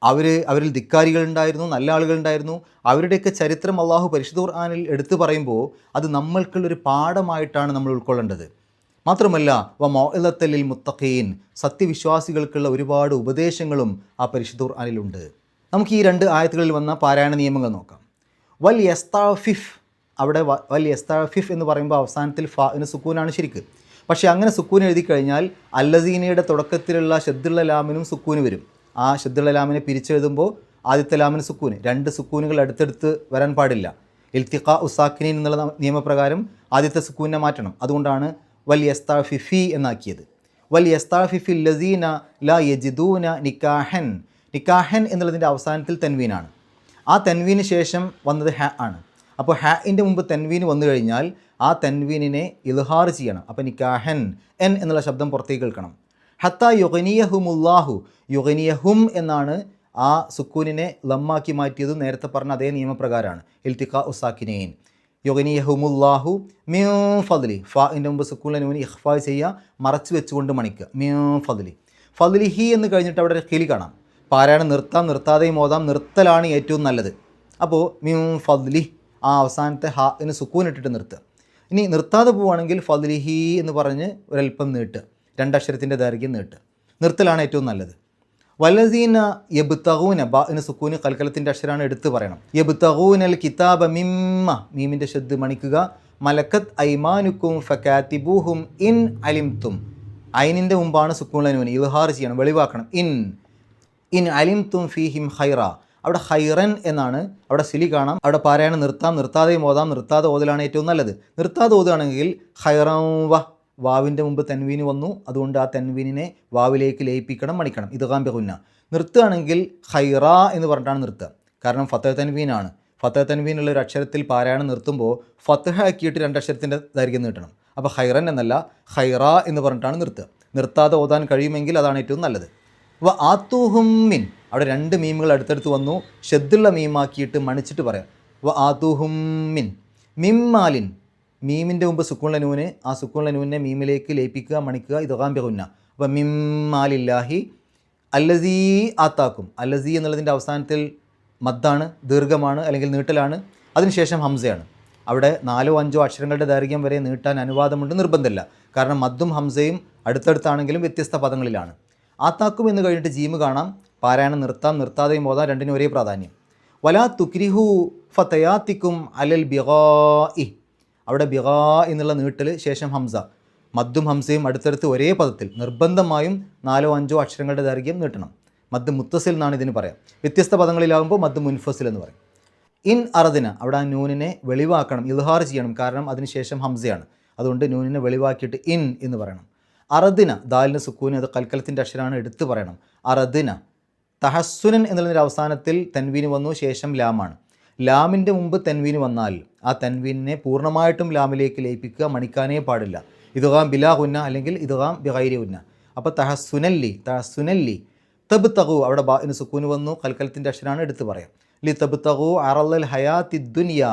അവരിൽ ധിക്കാരികളുണ്ടായിരുന്നു, നല്ല ആളുകളുണ്ടായിരുന്നു. അവരുടെയൊക്കെ ചരിത്രം അള്ളാഹു പരിശുദ്ധ ഖുർആനിൽ എടുത്തു പറയുമ്പോൾ അത് നമ്മൾക്കുള്ളൊരു പാഠമായിട്ടാണ് നമ്മൾ ഉൾക്കൊള്ളേണ്ടത്. മാത്രമല്ല, വ മൗഇദത്തൽ ലിൽ മുത്തഖീൻ, സത്യവിശ്വാസികൾക്കുള്ള ഒരുപാട് ഉപദേശങ്ങളും ആ പരിശുദ്ധ ഖുർആനിലുണ്ട്. നമുക്ക് ഈ രണ്ട് ആയത്തുകളിൽ വന്ന പാരായണ നിയമങ്ങൾ നോക്കാം. വൽ യസ്തഅഫിഫ്, അവിടെ വൽ യസ്തഅഫിഫ് എന്ന് പറയുമ്പോൾ അവസാനത്തിൽ ഫാഇന് സുക്കൂനാണ് ശരിക്ക്. പക്ഷേ അങ്ങനെ സുക്കൂൻ എഴുതി കഴിഞ്ഞാൽ അല്ലസീനയുടെ തുടക്കത്തിലുള്ള ഷദ്ദുള്ള ലാമിനും സുക്കൂന് വരും. ആ ഷദ്ദുള്ള ലാമിനെ പിരിച്ചെഴുതുമ്പോൾ ആദ്യത്തെ ലാമിന് സുക്കൂന്, രണ്ട് സുക്കൂനുകൾ അടുത്തടുത്ത് വരാൻ പാടില്ല. ഇൽത്തിഖാ ഉസാക്കിനീൻ എന്നുള്ള നിയമപ്രകാരം ആദ്യത്തെ സുക്കൂനെ മാറ്റണം. അതുകൊണ്ടാണ് വൽ യസ്തഅഫിഫി എന്നാക്കിയത്. വൽ യസ്തഅഫിഫിൽ ലസീന ലാ യജിദൂന നിക്കാഹൻ, നിക്കാഹൻ എന്നുള്ളതിൻ്റെ അവസാനത്തിൽ തൻവീനാണ്. ആ തെൻവീന് ശേഷം വന്നത് ഹ ആണ്. അപ്പോൾ ഹാഇൻ്റെ മുമ്പ് തെൻവീന് വന്നു കഴിഞ്ഞാൽ ആ തെൻവീനിനെ ഇൽഹാർ ചെയ്യണം. അപ്പോൾ നിക്കാഹൻ എൻ എന്നുള്ള ശബ്ദം പുറത്തേക്ക് കേൾക്കണം. ഹത്ത യുഗനിയഹുമുല്ലാഹു, യുഗനിയഹും എന്നാണ് ആ സുക്കൂനിനെ ലമ്മാക്കി മാറ്റിയത് നേരത്തെ പറഞ്ഞ അതേ നിയമപ്രകാരമാണ്. ഇൽത്തിഖാ ഉസാക്കിനേൻ യുഗനിയഹുമുല്ലാഹു മിൻ ഫദ്ലി, ഫാഇൻ്റെ മുമ്പ് സുക്കൂനിലെ നൂന് ഇഖ്ഫാ ചെയ്യുക, മറച്ചു വെച്ചുകൊണ്ട് മണിക്കുക. മിൻ ഫദ്ലി, ഫദ്ലിഹി എന്ന് കഴിഞ്ഞിട്ട് അവിടെ ഒരു കിളി കാണാം. പാരായണം നിർത്താം, നിർത്താതെയും ഓതാം, നിർത്തലാണ് ഏറ്റവും നല്ലത്. അപ്പോൾ മിൻ ഫദ്ലി ആ അവസാനത്തെ ഹാഇന് സുക്കൂൻ ഇട്ടിട്ട് നിർത്തുക. ഇനി നിർത്താതെ പോവുകയാണെങ്കിൽ ഫദ്ലിഹി എന്ന് പറഞ്ഞ് ഒരൽപ്പം നീട്ടുക, രണ്ടക്ഷരത്തിൻ്റെ ദൈർഘ്യം നീട്ടുക, നിർത്തലാണ് ഏറ്റവും നല്ലത്. വല്ലസീന യബ്തഗൂന, ബാഇന് സുക്കൂന് കൽക്കലത്തിൻ്റെ അക്ഷരമാണ് എടുത്ത് പറയണം. യബ്തഗൂനൽ കിതാബ മിമ്മ, മീമിൻ്റെ ഷദ് മണിക്കുക. മലക്കത്ത് ഐമാനുക്കും ഫകാതിബൂഹും ഇൻ അലിംതും, ഐനിൻ്റെ മുമ്പാണ് സുക്കൂനുൽ നൂൻ, ഇൽഹാർ ചെയ്യണം, വെളിവാക്കണം. ഇൻ അലിംതും ഫീഹിം ഖൈറ, അവിടെ ഖൈറൻ എന്നാണ്, അവിടെ സിലി കാണാം. അവിടെ പാരായണം നിർത്താം, നിർത്താതെയും ഓതാം, നിർത്താതെ ഓതലാണ് ഏറ്റവും നല്ലത്. നിർത്താതെ ഓതുകയാണെങ്കിൽ ഖൈറൻ വ, വാവിൻ്റെ മുമ്പ് തെൻവീന് വന്നു, അതുകൊണ്ട് ആ തെൻവീനിനെ വാവിലേക്ക് ലയിപ്പിക്കണം, മണിക്കണം. ഇദ്ഗാം ബിഗുന്ന. നിർത്തുകയാണെങ്കിൽ ഖൈറ എന്ന് പറഞ്ഞിട്ടാണ് നിർത്തുക, കാരണം ഫത്തഹ് തെൻവീനാണ്. ഫത്തഹ് തെൻവീനുള്ള ഒരു അക്ഷരത്തിൽ പാരായണം നിർത്തുമ്പോൾ ഫത്തഹ ആക്കിയിട്ട് രണ്ടക്ഷരത്തിൻ്റെ ദൈർഘ്യം നീട്ടണം. അപ്പോൾ ഖൈറൻ എന്നല്ല ഖൈറ എന്ന് പറഞ്ഞിട്ടാണ് നിർത്തുക. നിർത്താതെ ഓതാൻ കഴിയുമെങ്കിൽ അതാണ് ഏറ്റവും നല്ലത്. വ ആത്തൂഹും മിൻ, അവിടെ രണ്ട് മീമുകൾ അടുത്തടുത്ത് വന്നു, ഷദ്ദുള്ള മീമാക്കിയിട്ട് മണിച്ചിട്ട് പറയാം. വ ആത്തൂഹും മിൻ മിമ്മാലിൻ, മീമിൻ്റെ മുമ്പ് സുക്കൂണിലെ നൂന്, ആ സുക്കൂണിലെ നൂനിനെ മീമിലേക്ക് ലയിപ്പിക്കുക, മണിക്കുക. ഇദ്ഗാം ബിഗുന്ന. അപ്പോൾ മിമ്മാലില്ലാഹി അല്ലസീ ആത്താക്കും, അല്ലസീ എന്നുള്ളതിൻ്റെ അവസാനത്തിൽ മദ്ദാണ്, ദീർഘമാണ് അല്ലെങ്കിൽ നീട്ടലാണ്. അതിനുശേഷം ഹംസയാണ്. അവിടെ 4-5 അക്ഷരങ്ങളുടെ ദൈർഘ്യം വരെ നീട്ടാൻ അനുവാദമുണ്ട്, നിർബന്ധമില്ല. കാരണം മദ്ദും ഹംസയും അടുത്തടുത്താണെങ്കിലും വ്യത്യസ്ത പദങ്ങളിലാണ്. ആത്താക്കും എന്ന് കഴിഞ്ഞിട്ട് ജീമ് കാണാം. പാരായണം നിർത്താം, നിർത്താതെയും ഓതാം, രണ്ടിനും ഒരേ പ്രാധാന്യം. വലാ തുക്രിഹു ഫതയാത്തിക്കും അലൽ ബിഗാഇ, അവിടെ ബിഗാ എന്നുള്ള നീട്ടൽ ശേഷം ഹംസ, മദ്ദും ഹംസയും അടുത്തടുത്ത് ഒരേ പദത്തിൽ നിർബന്ധമായും 4-5 അക്ഷരങ്ങളുടെ ദൈർഘ്യം നീട്ടണം. മദ് മുത്തസിൽ എന്നാണ് ഇതിന് പറയാം. വ്യത്യസ്ത പദങ്ങളിലാകുമ്പോൾ മദ് മുൻഫസിൽ എന്ന് പറയും. ഇൻ അറദിന, അവിടെ ആ നൂനിനെ വെളിവാക്കണം, ഇൽഹാർ ചെയ്യണം, കാരണം അതിനുശേഷം ഹംസയാണ്. അതുകൊണ്ട് നൂനിനെ വെളിവാക്കിയിട്ട് ഇൻ എന്ന് പറയണം. അറദിന, ദാലിന് സുക്കൂന്, അത് കൽക്കലത്തിൻ്റെ അക്ഷരമാണ്, എടുത്ത് പറയണം. അറദിന. തഹസ്സുനൻ എന്നുള്ളതിൻ്റെ അവസാനത്തിൽ തെൻവീന് വന്നു, ശേഷം ലാമാണ്. ലാമിൻ്റെ മുമ്പ് തെൻവീന് വന്നാൽ ആ തെൻവീനിനെ പൂർണ്ണമായിട്ടും ലാമിലേക്ക് ലയിപ്പിക്കുക, മണിക്കാനേ പാടില്ല. ഇദ്ഗാം ബിലാ ഗുന്ന അല്ലെങ്കിൽ ഇദ്ഗാം ബിഗൈരി ഗുന്ന. അപ്പോൾ തഹസ്സുനല്ലി തബ് തഗു, അവിടെ ബാഇന് സുക്കൂന് വന്നു, കൽക്കലത്തിൻ്റെ അക്ഷരമാണ്, എടുത്ത് പറയാം. ലി തബ് തഗു അറൽ ഹയാത്തി ദുനിയ,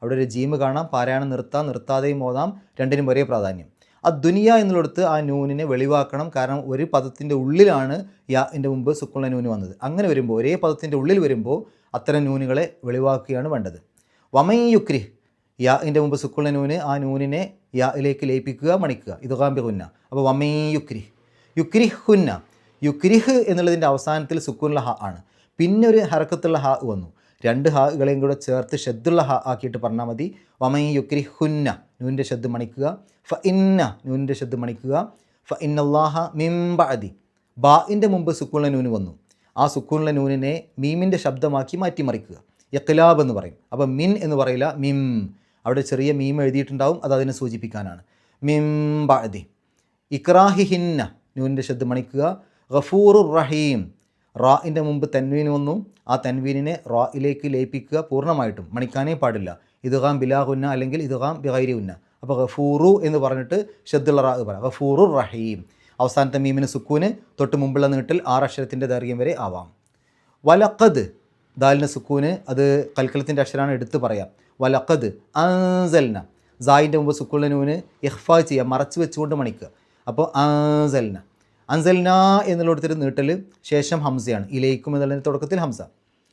അവിടെ ഒരു ജീമ് കാണാം. പാരായണം നിർത്താം, നിർത്താതെയും ഓതാം, രണ്ടിനും ഒരേ പ്രാധാന്യം. ആ ദുനിയ എന്നുള്ളിടത്ത് ആ നൂനിനെ വെളിവാക്കണം, കാരണം ഒരു പദത്തിൻ്റെ ഉള്ളിലാണ് യാൻ്റെ മുമ്പ് സുക്കൂണിലെ നൂന് വന്നത്. അങ്ങനെ വരുമ്പോൾ, ഒരേ പദത്തിൻ്റെ ഉള്ളിൽ വരുമ്പോൾ അത്തരം നൂനുകളെ വെളിവാക്കുകയാണ് വേണ്ടത്. വമൈ യുക്രിഹ്, യാൻ്റെ മുമ്പ് സുക്കൂണിലെ നൂന്, ആ നൂനിനെ യായിലേക്ക് ലയിപ്പിക്കുക, മണിക്കുക. ഇദ്ഗാം ബിഗുന്ന. അപ്പോൾ വമൈ യുക്രിഹുന്ന, യുക്രിഹ് എന്നുള്ളതിൻ്റെ അവസാനത്തിൽ സുക്കൂനുള്ള ഹ ആണ്. പിന്നെ ഒരു ഹറക്കത്തുള്ള ഹ വന്നു. 2 ഹാകളെയും കൂടെ ചേർത്ത് ഷദ്ദുള്ള ഹ ആക്കിയിട്ട് പറഞ്ഞാൽ മതി. വമൈ യുക്രിഹുന്ന, നൂനിൻ്റെ ഷദ് മണിക്കുക. ഫ ഇന്ന, നൂനിൻ്റെ ഷദ് മണിക്കുക. ഫ ഇന്നല്ലാഹ മിൻ ബഅദി, ബാഇൻ്റെ മുമ്പ് സുക്കൂണിലെ നൂന് വന്നു, ആ സുക്കൂണിലെ നൂനിനെ മീമിൻ്റെ ശബ്ദമാക്കി മാറ്റിമറിക്കുക. ഇഖ്ലാബ് എന്ന് പറയും. അപ്പോൾ മിൻ എന്ന് പറയില്ല, മിം. അവിടെ ചെറിയ മീം എഴുതിയിട്ടുണ്ടാവും, അത് അതിനെ സൂചിപ്പിക്കാനാണ്. മിൻ ബഅദി. ഇക്രാഹിഹിന്ന, നൂനിൻ്റെ ഷദ് മണിക്കുക. ഗഫൂറുർ റഹീം, റാഇൻ്റെ മുമ്പ് തൻവീൻ വന്നു, ആ തൻവീനിനെ റായിലേക്ക് ലയിപ്പിക്കുക, പൂർണ്ണമായിട്ടും മണിക്കാനേ പാടില്ല. ഇദ്ഗാം ബിലാ ഗുന്ന അല്ലെങ്കിൽ ഇദ്ഗാം ബിഗൈരി ഗുന്ന. അപ്പോൾ ഗഫൂറു എന്ന് പറഞ്ഞിട്ട് ഷദ്ദുള്ള റാ പറയാം. ഗഫൂറുർ റഹീം, അവസാനത്തെ മീമിന് സുക്കൂന്, തൊട്ട് മുമ്പുള്ള നീട്ടിൽ 6 അക്ഷരത്തിൻ്റെ ദൈർഘ്യം വരെ ആവാം. വലഖദ്, ദാലിന് സുക്കൂന്, അത് കൽക്കലത്തിൻ്റെ അക്ഷരമാണ്, എടുത്ത് പറയാം. വലഖദ് അൻസൽന, സായിൻ്റെ മുമ്പ് സുക്കൂനിലെ നൂന് ഇഖ്ഫാ ചെയ്യുക, മറച്ചു വെച്ചുകൊണ്ട് മണിക്കുക. അപ്പോൾ അൻസൽന എന്നുള്ളൊരു നീട്ടൽ ശേഷം ഹംസയാണ്. ഇലയിക്കും എന്നുള്ളതിൻ്റെ തുടക്കത്തിൽ ഹംസ.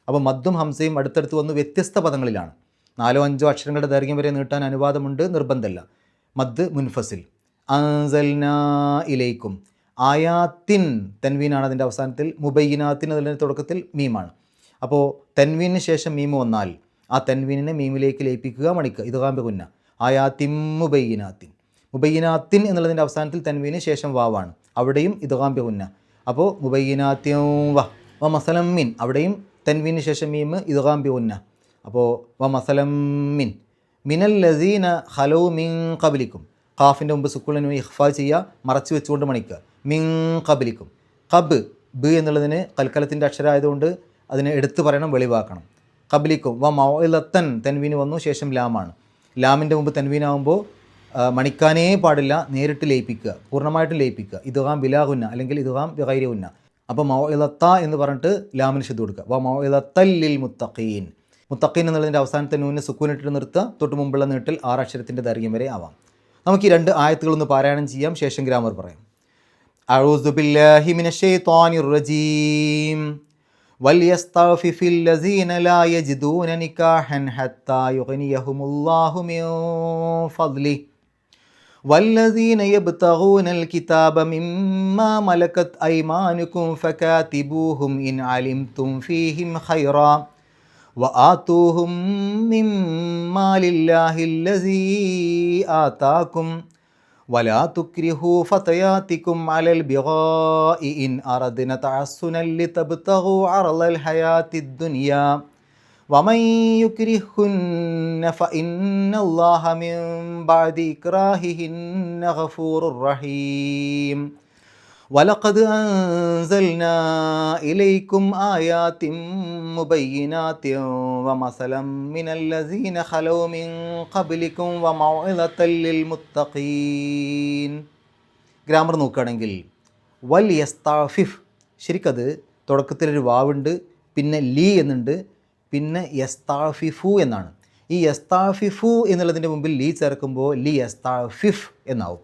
അപ്പോൾ മദ്ദും ഹംസയും അടുത്തടുത്ത് വന്ന് വ്യത്യസ്ത പദങ്ങളിലാണ്. 4-5 അക്ഷരങ്ങളുടെ ദൈർഘ്യം വരെ നീട്ടാൻ അനുവാദമുണ്ട്, നിർബന്ധമല്ല. മദ് മുൻഫസിൽ. അൻസൽന ഇലയിക്കും. ആയാത്തിൻ, തൻവീനാണ് അതിൻ്റെ അവസാനത്തിൽ. മുബയ്യിനാത്തിൻ എന്നതിൻ്റെ തുടക്കത്തിൽ മീമാണ്. അപ്പോൾ തൻവീനിന് ശേഷം മീമ് വന്നാൽ ആ തൻവീനിനെ മീമിലേക്ക് ലയിപ്പിക്കുക, മണിക്കുക. ഇദ്ഗാം ബിഗുന്ന. ആയാത്തിൻ മുബയ്യിനാത്തിൻ. മുബയ്യിനാത്തിൻ എന്നുള്ളതിൻ്റെ അവസാനത്തിൽ തൻവീന് ശേഷം വാവാണ്, അവിടെയും ഇദ്ഗാം ബിഗുന്ന. അപ്പോൾ മുബയ്യിനാത്തിൻ വ മസലം മിൻ, അവിടെയും തൻവീന് ശേഷം മീമ്, ഇദ്ഗാം ബിഗുന്ന. അപ്പോൾ വ മസലം മിനൽ ലസീന ഖലൗ മിൻ ഖബ്ലിക്കും, ഖാഫിൻ്റെ മുമ്പ് സുക്കൂനിന് ഇഖ്ഫാ ചെയ്യുക, മറച്ചു വെച്ചുകൊണ്ട് മണിക്കുക. മിൻ ഖബ്ലിക്കും. ഖബ്, ബ് എന്നുള്ളതിന് കൽക്കലത്തിൻ്റെ അക്ഷരമായതുകൊണ്ട് അതിനെ എടുത്തു പറയണം, വെളിവാക്കണം. ഖബ്ലിക്കും വ മൗഇലത്തൻ തൻവീന് വന്നു, ശേഷം ലാമാണ്. ലാമിൻ്റെ മുമ്പ് തൻവീനാകുമ്പോൾ മണിക്കാനേ പാടില്ല, നേരിട്ട് ലയിപ്പിക്കുക, പൂർണ്ണമായിട്ടും ലയിപ്പിക്കുക. ഇദ്ഗാം ബിലാഹുന്ന അല്ലെങ്കിൽ ഇദ്ഗാം ബിഗൈരിഹുന്ന. അപ്പോൾ മൗഇലത്ത എന്ന് പറഞ്ഞിട്ട് ലാമിന് ശുദ്ധ കൊടുക്കുക. വ മൗഇലത്തൽ ലിൽ മുത്തഖീൻ. മുത്തഖീൻ എന്നുള്ളതിൻ്റെ അവസാനത്തെ നൂനിന് സുക്കൂനിട്ടിട്ട് നിർത്തുക. തൊട്ട് മുമ്പുള്ള നീട്ടൽ 6 അക്ഷരത്തിൻ്റെ ദൈർഘ്യം വരെ ആവാം. നമുക്ക് ഈ 2 ആയത്തുകളൊന്ന് പാരായണം ചെയ്യാം, ശേഷം ഗ്രാമർ പറയാം. അഊദു ബില്ലാഹി മിനശ് ശൈത്വാനിർ റജീം. വൽയസ്തഗ്ഫിഫിൽ ലസീന ലാ യജിദൂന നികാഹൻ ഹത്താ യുഗ്നിയഹുമുല്ലാഹു മിൻ ഫദ്ലിഹി വല്ലസീന യബ്തഗൂനൽ കിതാബ മിമ്മാ മലകത് അയ്മാനുകും ഫകാതിബൂഹും ഇൻ അലിംതും ഫീഹിം ഖൈറാ വആതൂഹും മിമ്മാ ലില്ലാഹില്ലസീ ആതാകും വലാ തുക്രിഹൂ ഫതയാതികും അലൽ ബിഗാഇ ഇൻ അറദ്ന തഅസ്സുനൻ ലിതബ്തഗൂ അർളൽ ഹയാത്തിദ് ദുനിയാ വമൻ യുക്രിഹുന്ന ഫഇന്നല്ലാഹ മിൻ ബഅദി ഇക്റാഹിഹിന്ന ഗഫൂറുർ റഹീം. വലഖദ് അൻസൽനാ ഇലൈക്കും ആയാതിൻ മുബയ്യിനാതിൻ വമസലൻ മിനല്ലസീന ഖലൗ മിൻ ഖബ്ലിക്കും വമൗഇലത്തൻ ലിൽ മുത്തഖീൻ. ഗ്രാമർ നോക്കുകയാണെങ്കിൽ വൽ യസ്തഅഫിഫ്, ശരിക്കത് തുടക്കത്തിലൊരു വാവുണ്ട്, പിന്നെ ലീ എന്നുണ്ട്, പിന്നെ യസ്തഅഫിഫു എന്നാണ്. ഈ യസ്തഅഫിഫു എന്നുള്ളതിൻ്റെ മുമ്പിൽ ലീ ചേർക്കുമ്പോൾ ലി യസ്തഅഫിഫ് എന്നാവും.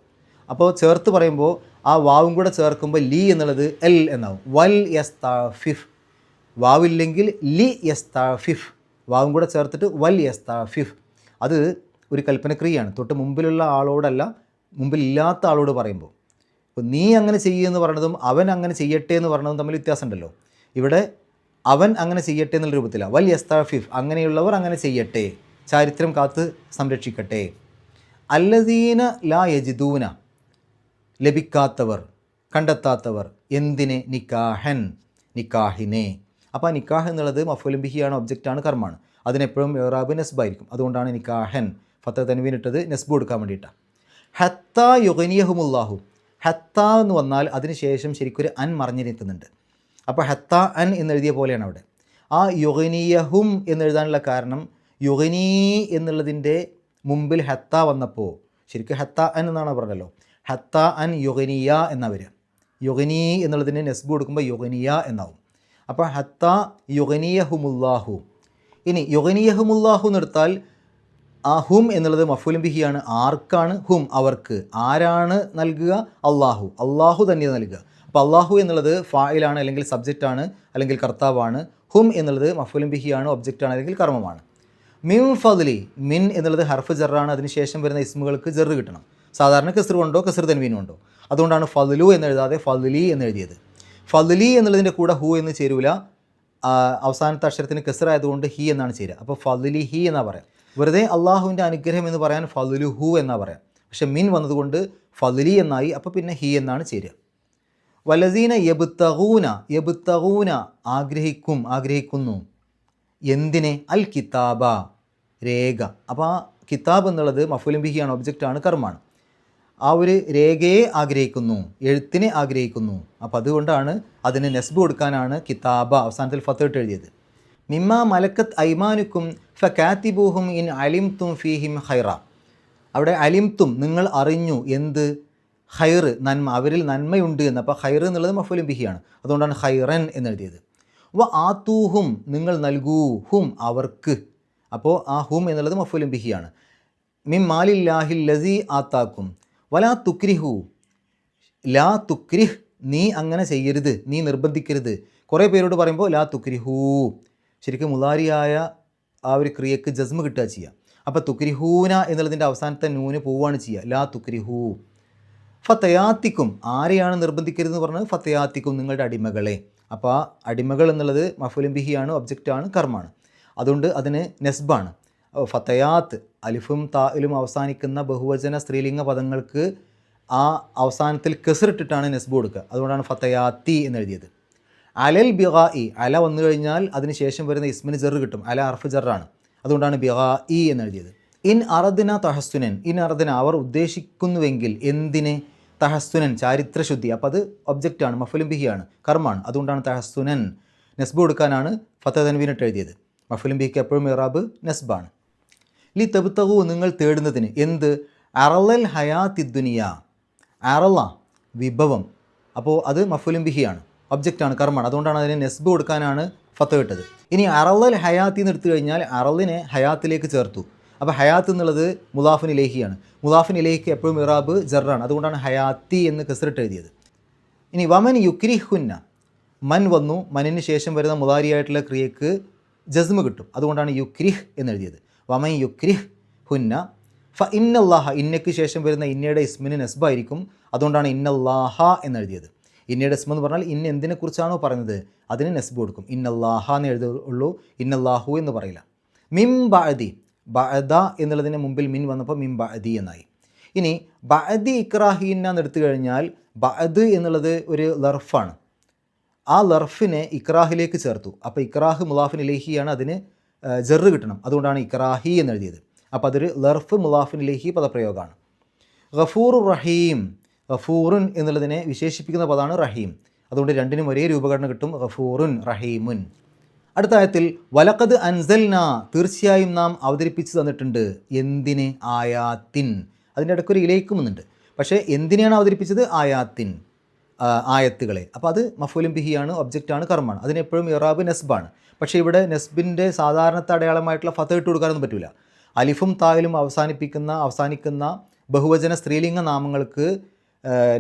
അപ്പോൾ ചേർത്ത് പറയുമ്പോൾ ആ വാവും കൂടെ ചേർക്കുമ്പോൾ ലീ എന്നുള്ളത് എൽ എന്നാവും. വൽ യസ്തഅഫിഫ്. വാവില്ലെങ്കിൽ ലി യസ്തഅഫിഫ്, വാവും കൂടെ ചേർത്തിട്ട് വൽ യസ്തഅഫിഫ്. അത് ഒരു കൽപ്പനക്രിയയാണ്. തൊട്ട് മുമ്പിലുള്ള ആളോടല്ല, മുമ്പിലില്ലാത്ത ആളോട് പറയുമ്പോൾ. ഇപ്പോൾ നീ അങ്ങനെ ചെയ്യുമെന്ന് പറയുന്നതും അവൻ അങ്ങനെ ചെയ്യട്ടെ എന്ന് പറയുന്നതും തമ്മിൽ വ്യത്യാസമുണ്ടല്ലോ. ഇവിടെ അവൻ അങ്ങനെ ചെയ്യട്ടെ എന്നുള്ള രൂപത്തിലാണ്. വൽ യസ്തഅഫിഫ്, അങ്ങനെയുള്ളവർ അങ്ങനെ ചെയ്യട്ടെ, ചാരിത്രം കാത്ത് സംരക്ഷിക്കട്ടെ. അല്ലദീന ലാ യജിദൂന, ലഭിക്കാത്തവർ, കണ്ടെത്താത്തവർ. എന്തിനെ? നിക്കാഹൻ, നിക്കാഹിനെ. അപ്പോൾ ആ നിക്കാഹ് എന്നുള്ളത് മഫ്ഊലുൻ ബിഹിയാണ്, ഒബ്ജക്റ്റാണ്, കർമാണ്. അതിനെപ്പോഴും ഇറാബ് നസ്ബായിരിക്കും. അതുകൊണ്ടാണ് നിക്കാഹൻ ഫത്ത തൻവീൻ ഇട്ടത്, നസ്ബ് കൊടുക്കാൻ വേണ്ടിയിട്ടാണ്. ഹത്താ യുഗ്നിയഹുമുല്ലാഹു. ഹത്താ എന്ന് വന്നാൽ അതിന് ശേഷം ശരിക്കൊരു അൻ മറിഞ്ഞു നിൽക്കുന്നുണ്ട്. അപ്പോൾ ഹത്ത അൻ എന്നെഴുതിയ പോലെയാണ് അവിടെ. ആ യുഗ്നിയഹും എന്നെഴുതാനുള്ള കാരണം യുഗ്നി എന്നുള്ളതിൻ്റെ മുമ്പിൽ ഹത്ത വന്നപ്പോൾ ശരിക്കും ഹത്ത അൻ എന്നാണ് പറഞ്ഞല്ലോ. ഹത്ത അൻ യുഗ്നിയ എന്നാ വരിക. യുഗ്നി എന്നുള്ളതിന് നസ്ബ് കൊടുക്കുമ്പോൾ യുഗ്നിയ എന്നാവും. അപ്പോൾ ഹത്ത യുഗ്നിയഹുമുല്ലാഹു. ഇനി യുഗ്നിയഹുമുല്ലാഹു എന്നെടുത്താൽ ആ ഹും എന്നുള്ളത് മഫ്ഊലുൻ ബിഹിയാണ്. ആർക്കാണ്? ഹും, അവർക്ക്. ആരാണ് നൽകുക? അള്ളാഹു. അള്ളാഹു തന്നെ നൽകുക. അപ്പോൾ അള്ളാഹു എന്നുള്ളത് ഫായിലാണ്, അല്ലെങ്കിൽ സബ്ജക്റ്റാണ്, അല്ലെങ്കിൽ കർത്താവാണ്. ഹും എന്നുള്ളത് മഫ്ഊലുൻ ബിഹിയാണ്, ഒബ്ജക്റ്റാണ്, അല്ലെങ്കിൽ കർമ്മമാണ്. മിൻ ഫദ്ലി, മിൻ എന്നുള്ളത് ഹർഫ് ജറാണ്. അതിനുശേഷം വരുന്ന ഇസ്മുകൾക്ക് ജറ് കിട്ടണം. സാധാരണ കസ്ർ കൊണ്ടോ കസ്ർ തൻവീനും ഉണ്ടോ. അതുകൊണ്ടാണ് ഫദ്ലു എന്നെഴുതാതെ ഫദ്ലി എന്നെഴുതിയത്. ഫദ്ലി എന്നുള്ളതിൻ്റെ കൂടെ ഹു എന്ന് ചേരൂല. അവസാനത്തെ അക്ഷരത്തിന് കസ്ർ ആയതുകൊണ്ട് ഹി എന്നാണ് ചേരുക. അപ്പോൾ ഫദ്ലി ഹി എന്നാ പറയാം. വെറുതെ അള്ളാഹുവിൻ്റെ അനുഗ്രഹം എന്ന് പറയാൻ ഫദ്ലു ഹു എന്നാ പറയാം. പക്ഷെ മിൻ വന്നതുകൊണ്ട് ഫദ്ലി എന്നായി. അപ്പോൾ പിന്നെ ഹി എന്നാണ് ചേരുക. വലസീന യബ്തഗൂന, യബ്തഗൂന ആഗ്രഹിക്കും, ആഗ്രഹിക്കുന്നു. എന്തിനെ? അൽ കിതാബ, രേഖ. അപ്പോൾ ആ കിതാബ് എന്നുള്ളത് മഫ്ഊലുൻ ബിഹിയാണ്, ഒബ്ജക്റ്റാണ്, കർമാണ്. ആ ഒരു രേഖയെ ആഗ്രഹിക്കുന്നു, എഴുത്തിനെ ആഗ്രഹിക്കുന്നു. അപ്പോൾ അതുകൊണ്ടാണ് അതിന് നസ്ബ് കൊടുക്കാനാണ് കിതാബ അവസാനത്തിൽ ഫത്ത് എഴുതിയത്. മിമ്മാ മലക്കത്ത് ഐമാനുക്കും ഫകാതിബൂഹും ഇൻ അലിംതും ഫീഹിം ഖൈറ. അവിടെ അലിംതും, നിങ്ങൾ അറിഞ്ഞു. എന്ത്? ഖൈർ, നന്മ, അവരിൽ നന്മയുണ്ട് എന്ന്. അപ്പോൾ ഖൈർ എന്നുള്ളത് മഫ്ഊലുൻ ബിഹിയാണ്. അതുകൊണ്ടാണ് ഖൈറൻ എന്നെഴുതിയത്. വ ആതൂഹും, നിങ്ങൾ നൽകൂ, ഹും, അവർക്ക്. അപ്പോൾ ആ ഹും എന്നുള്ളത് മഫ്ഊലുൻ ബിഹിയാണ്. മിൻ മാലില്ലാഹിൽ ലസീ ആതാക്കും വലാ തുക്രിഹു, ലാ തുക്രിഹ്, നീ അങ്ങനെ ചെയ്യരുത്, നീ നിർബന്ധിക്കരുത്. കുറേ പേരോട് പറയുമ്പോൾ ലാ തുക്രിഹൂ, ശരിക്കും മുലാരിയായ ആ ഒരു ക്രിയക്ക് ജസ്മ് കിട്ടുക ചെയ്യുക. അപ്പോൾ തുക്രിഹൂന എന്നുള്ളതിൻ്റെ അവസാനത്തെ നൂന് പോവുകയാണ് ചെയ്യുക. ലാ തുക്രിഹൂ. ഫതയാത്തിക്കും, ആരെയാണ് നിർബന്ധിക്കരുതെന്ന് പറഞ്ഞത്? ഫതയാത്തിക്കും, നിങ്ങളുടെ അടിമകളെ. അപ്പോൾ ആ അടിമകൾ എന്നുള്ളത് മഫ്ഊലുൻ ബിഹിയാണ്, ഒബ്ജക്റ്റാണ്, കർമാണ്. അതുകൊണ്ട് അതിന് നസ്ബാണ്. ഫതയാത്ത്, അലിഫും തായിലും അവസാനിക്കുന്ന ബഹുവചന സ്ത്രീലിംഗ പദങ്ങൾക്ക് ആ അവസാനത്തിൽ കസ്റിട്ടിട്ടാണ് നസ്ബ് കൊടുക്കുക. അതുകൊണ്ടാണ് ഫതയാത്തി എന്നെഴുതിയത്. അലൽ ബിഗാഇ, അല വന്നു കഴിഞ്ഞാൽ അതിന് ശേഷം വരുന്ന ഇസ്മിന് ജറ് കിട്ടും. അല ഹർഫ് ജറാണ്. അതുകൊണ്ടാണ് ബിഗാഇ എന്നെഴുതിയത്. ഇൻ അറദ്ന തഹസ്സുനൻ, ഇൻ അറദ്ന, അവർ ഉദ്ദേശിക്കുന്നുവെങ്കിൽ. എന്തിന്? തഹസ്സുനൻ, ചാരിത്രശുദ്ധി. അപ്പോൾ അത് ഒബ്ജക്റ്റാണ്, മഫ്ഊലുൻ ബിഹിയാണ്, കർമാണ്. അതുകൊണ്ടാണ് തഹസ്സുനൻ. നസ്ബ് കൊടുക്കാനാണ് ഫത്ത തൻവീനിട്ട് എഴുതിയത്. മഫ്ഊലുൻ ബിഹിക്ക് എപ്പോഴും ഇറാബ് നസ്ബാണ്. ലി തബ്തഗു നിങ്ങൾ തേടുന്നതിന് എന്ത്? അറളൽ ഹയാത്തി ദുനിയ, അറള വിഭവം, അപ്പോൾ അത് മഫ്ഊലുൻ ബിഹിയാണ്, ഒബ്ജക്റ്റാണ്, കർമ്മമാണ്. അതുകൊണ്ടാണ് അതിന് നെസ്ബ് കൊടുക്കാനാണ് ഫത്ത് ഇട്ടത്. ഇനി അറളൽ ഹയാത്തി എന്ന് എടുത്തു കഴിഞ്ഞാൽ അറളിനെ ഹയാത്തിലേക്ക് ചേർത്തു. അപ്പോൾ ഹയാത്ത് എന്നുള്ളത് മുദാഫിൻ ഇലൈഹിയാണ്. മുദാഫിൻ ഇലൈഹിക്ക് എപ്പോഴും ഇറാബ് ജറാണ്. അതുകൊണ്ടാണ് ഹയാത്തി എന്ന് കസ്റിട്ട് എഴുതിയത്. ഇനി വമൻ യുക്രിഹുന്ന, മൻ വന്നു, മനിന് ശേഷം വരുന്ന മുദാരിയായിട്ടുള്ള ക്രിയക്ക് ജസ്മ് കിട്ടും. അതുകൊണ്ടാണ് യുക്രിഹ് എന്നെഴുതിയത്. വമൻ യുക്രിഹ് ഹുന്ന ഫ ഇന്നല്ലാഹ, ഇന്നയ്ക്ക് ശേഷം വരുന്ന ഇന്നയുടെ ഇസ്മിന് നെസ്ബായിരിക്കും. അതുകൊണ്ടാണ് ഇന്നല്ലാഹ എന്നെഴുതിയത്. ഇന്നയുടെ ഇസ്മ എന്ന് പറഞ്ഞാൽ ഇന്ന എന്തിനെക്കുറിച്ചാണോ പറഞ്ഞത് അതിന് നെസ്ബ് കൊടുക്കും. ഇന്നല്ലാഹ എന്ന് എഴുതുള്ളൂ, ഇന്നല്ലാഹു എന്ന് പറയില്ല. മിം ബഅദി, ബഅദ എന്നുള്ളതിന് മുമ്പിൽ മിൻ വന്നപ്പോൾ മിം ബഅദി എന്നായി. ഇനി ബഅദി ഇക്റാഹീന്ന എന്ന് എടുത്തു കഴിഞ്ഞാൽ ബഅദ് എന്നുള്ളത് ഒരു ലർഫാണ്. ആ ലർഫിനെ ഇക്റാഹിലേക്ക് ചേർത്തു. അപ്പോൾ ഇക്റാഹ് മുലാഫിൻ ഇലൈഹിയാണ്, അതിന് ജറ് കിട്ടണം. അതുകൊണ്ടാണ് ഇക്റാഹി എന്നെഴുതിയത്. അപ്പോൾ അതൊരു ലർഫ് മുലാഫിൻ ഇലൈഹി പദപ്രയോഗമാണ്. ഗഫൂർ റഹീം, ഗഫൂറുൻ എന്നുള്ളതിനെ വിശേഷിപ്പിക്കുന്ന പദമാണ് റഹീം. അതുകൊണ്ട് രണ്ടിനും ഒരേ രൂപഘടന കിട്ടും, ഗഫൂറുൻ റഹീമുൻ. അടുത്ത ആയത്തിൽ വലഖദ് അൻസൽന, തീർച്ചയായും നാം അവതരിപ്പിച്ച് തന്നിട്ടുണ്ട്. എന്തിന്? ആയാത്തിൻ. അതിൻ്റെ ഇടയ്ക്കൊരു ഇലയിക്കും വന്നിട്ടുണ്ട്. പക്ഷേ എന്തിനെയാണ് അവതരിപ്പിച്ചത്? ആയാത്തിൻ, ആയത്തുകളെ. അപ്പോൾ അത് മഫ്ഊലുൻ ബിഹിയാണ്, ഒബ്ജക്റ്റാണ്, കർമ്മമാണ്. അതിനെപ്പോഴും ഇറാബ് നെസ്ബാണ്. പക്ഷേ ഇവിടെ നെസ്ബിൻ്റെ സാധാരണത്തെ അടയാളമായിട്ടുള്ള ഫത്ത് ഇട്ട് കൊടുക്കാനൊന്നും പറ്റില്ല. അലിഫും തായിലും അവസാനിക്കുന്ന ബഹുവചന സ്ത്രീലിംഗ നാമങ്ങൾക്ക്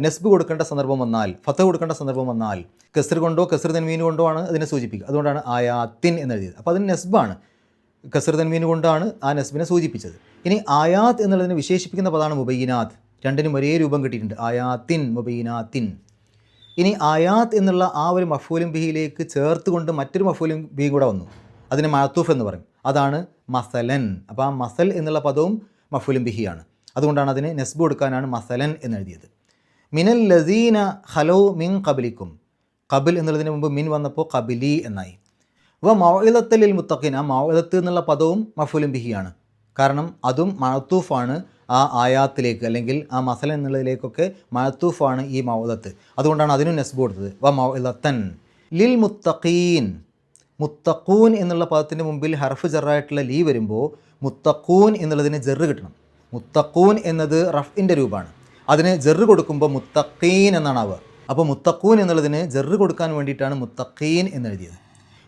നെസ്ബ് കൊടുക്കേണ്ട സന്ദർഭം വന്നാൽ, ഫത്ത് കൊടുക്കേണ്ട സന്ദർഭം വന്നാൽ കസ്ർ കൊണ്ടോ കസ്ർ തൻവീൻ കൊണ്ടോ ആണ് അതിനെ സൂചിപ്പിക്കുക. അതുകൊണ്ടാണ് ആയാത്തിൻ എന്നെഴുതിയത്. അപ്പോൾ അതിന് നെസ്ബാണ്, കസ്ർ തൻവീൻ കൊണ്ടാണ് ആ നെസ്ബിനെ സൂചിപ്പിച്ചത്. ഇനി ആയാത്ത് എന്നുള്ളതിനെ വിശേഷിപ്പിക്കുന്ന പദമാണ് മുബയ്യിനാത്ത്. രണ്ടിനും ഒരേ രൂപം കിട്ടിയിട്ടുണ്ട്, ആയാത്തിൻ മുബയ്യിനാത്തിൻ. ഇനി ആയാത്ത് എന്നുള്ള ആ ഒരു മഫ്ഊലുൻ ബിഹിയിലേക്ക് ചേർത്തുകൊണ്ട് മറ്റൊരു മഫ്ഊലുൻ ബിഹി കൂടെ വന്നു. അതിനെ മഅത്തൂഫ് എന്ന് പറയും. അതാണ് മസലൻ. അപ്പോൾ ആ മസൽ എന്നുള്ള പദവും മഫ്ഊലുൻ ബിഹിയാണ്. അതുകൊണ്ടാണ് അതിന് നെസ്ബ് കൊടുക്കാനാണ് മസലൻ എന്നെഴുതിയത്. മിനൽ ലസീന ഖലൗ മിൻ ഖബലിക്കും, ഖബിൽ എന്നുള്ളതിന് മുമ്പ് മിൻ വന്നപ്പോൾ ഖബിലി എന്നായി. വ മൗഇദത്തൽ ലിൽ മുത്തഖീൻ, ആ മൗഇദത്ത് എന്നുള്ള പദവും മഫ്ഊലുൻ ബിഹിയാണ്. കാരണം അതും മഅത്തൂഫാണ് ആ ആയാത്തിലേക്ക്, അല്ലെങ്കിൽ ആ മസലൻ എന്നുള്ളതിലേക്കൊക്കെ മഅത്തൂഫാണ് ഈ മൗഇദത്ത്. അതുകൊണ്ടാണ് അതിനും നെസ്ബ് കൊടുത്തത്. വ മൗഇദത്തൻ ലിൽ മുത്തഖീൻ. മുത്തഖൂൻ എന്നുള്ള പദത്തിൻ്റെ മുമ്പിൽ ഹർഫ് ജറായിട്ടുള്ള ലീ വരുമ്പോൾ മുത്തഖൂൻ എന്നുള്ളതിന് ജറ് കിട്ടണം. മുത്തഖൂൻ എന്നത് റഫ്ഇൻ്റെ രൂപമാണ്. അതിന് ജറ് കൊടുക്കുമ്പോൾ മുത്തഖീൻ എന്നാണ് ആവുക. അപ്പോൾ മുത്തഖൂൻ എന്നുള്ളതിന് ജറ് കൊടുക്കാൻ വേണ്ടിയിട്ടാണ് മുത്തഖീൻ എന്നെഴുതിയത്.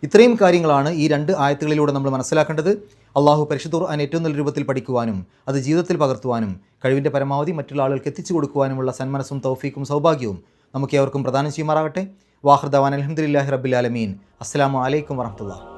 ഇത്രയും കാര്യങ്ങളാണ് ഈ രണ്ട് ആയത്തുകളിലൂടെ നമ്മൾ മനസ്സിലാക്കേണ്ടത്. അള്ളാഹു പരിശുദ്ധ ഖുർആൻ ഏറ്റവും നല്ല രൂപത്തിൽ പഠിക്കുവാനും അത് ജീവിതത്തിൽ പകർത്തുവാനും കഴിവിൻ്റെ പരമാവധി മറ്റുള്ള ആളുകൾക്ക് എത്തിച്ചു കൊടുക്കുവാനുമുള്ള സന്മനസ്സും തൗഫീക്കും സൗഭാഗ്യവും നമുക്ക് ഏവർക്കും പ്രദാനം ചെയ്യുമാറാകട്ടെ. വാഹിർ ദവാൻ അൽഹംദുലില്ലാഹി റബ്ബിൽ ആലമീൻ. അസ്സലാമു അലൈക്കും വറഹ്മത്തുള്ളാഹി.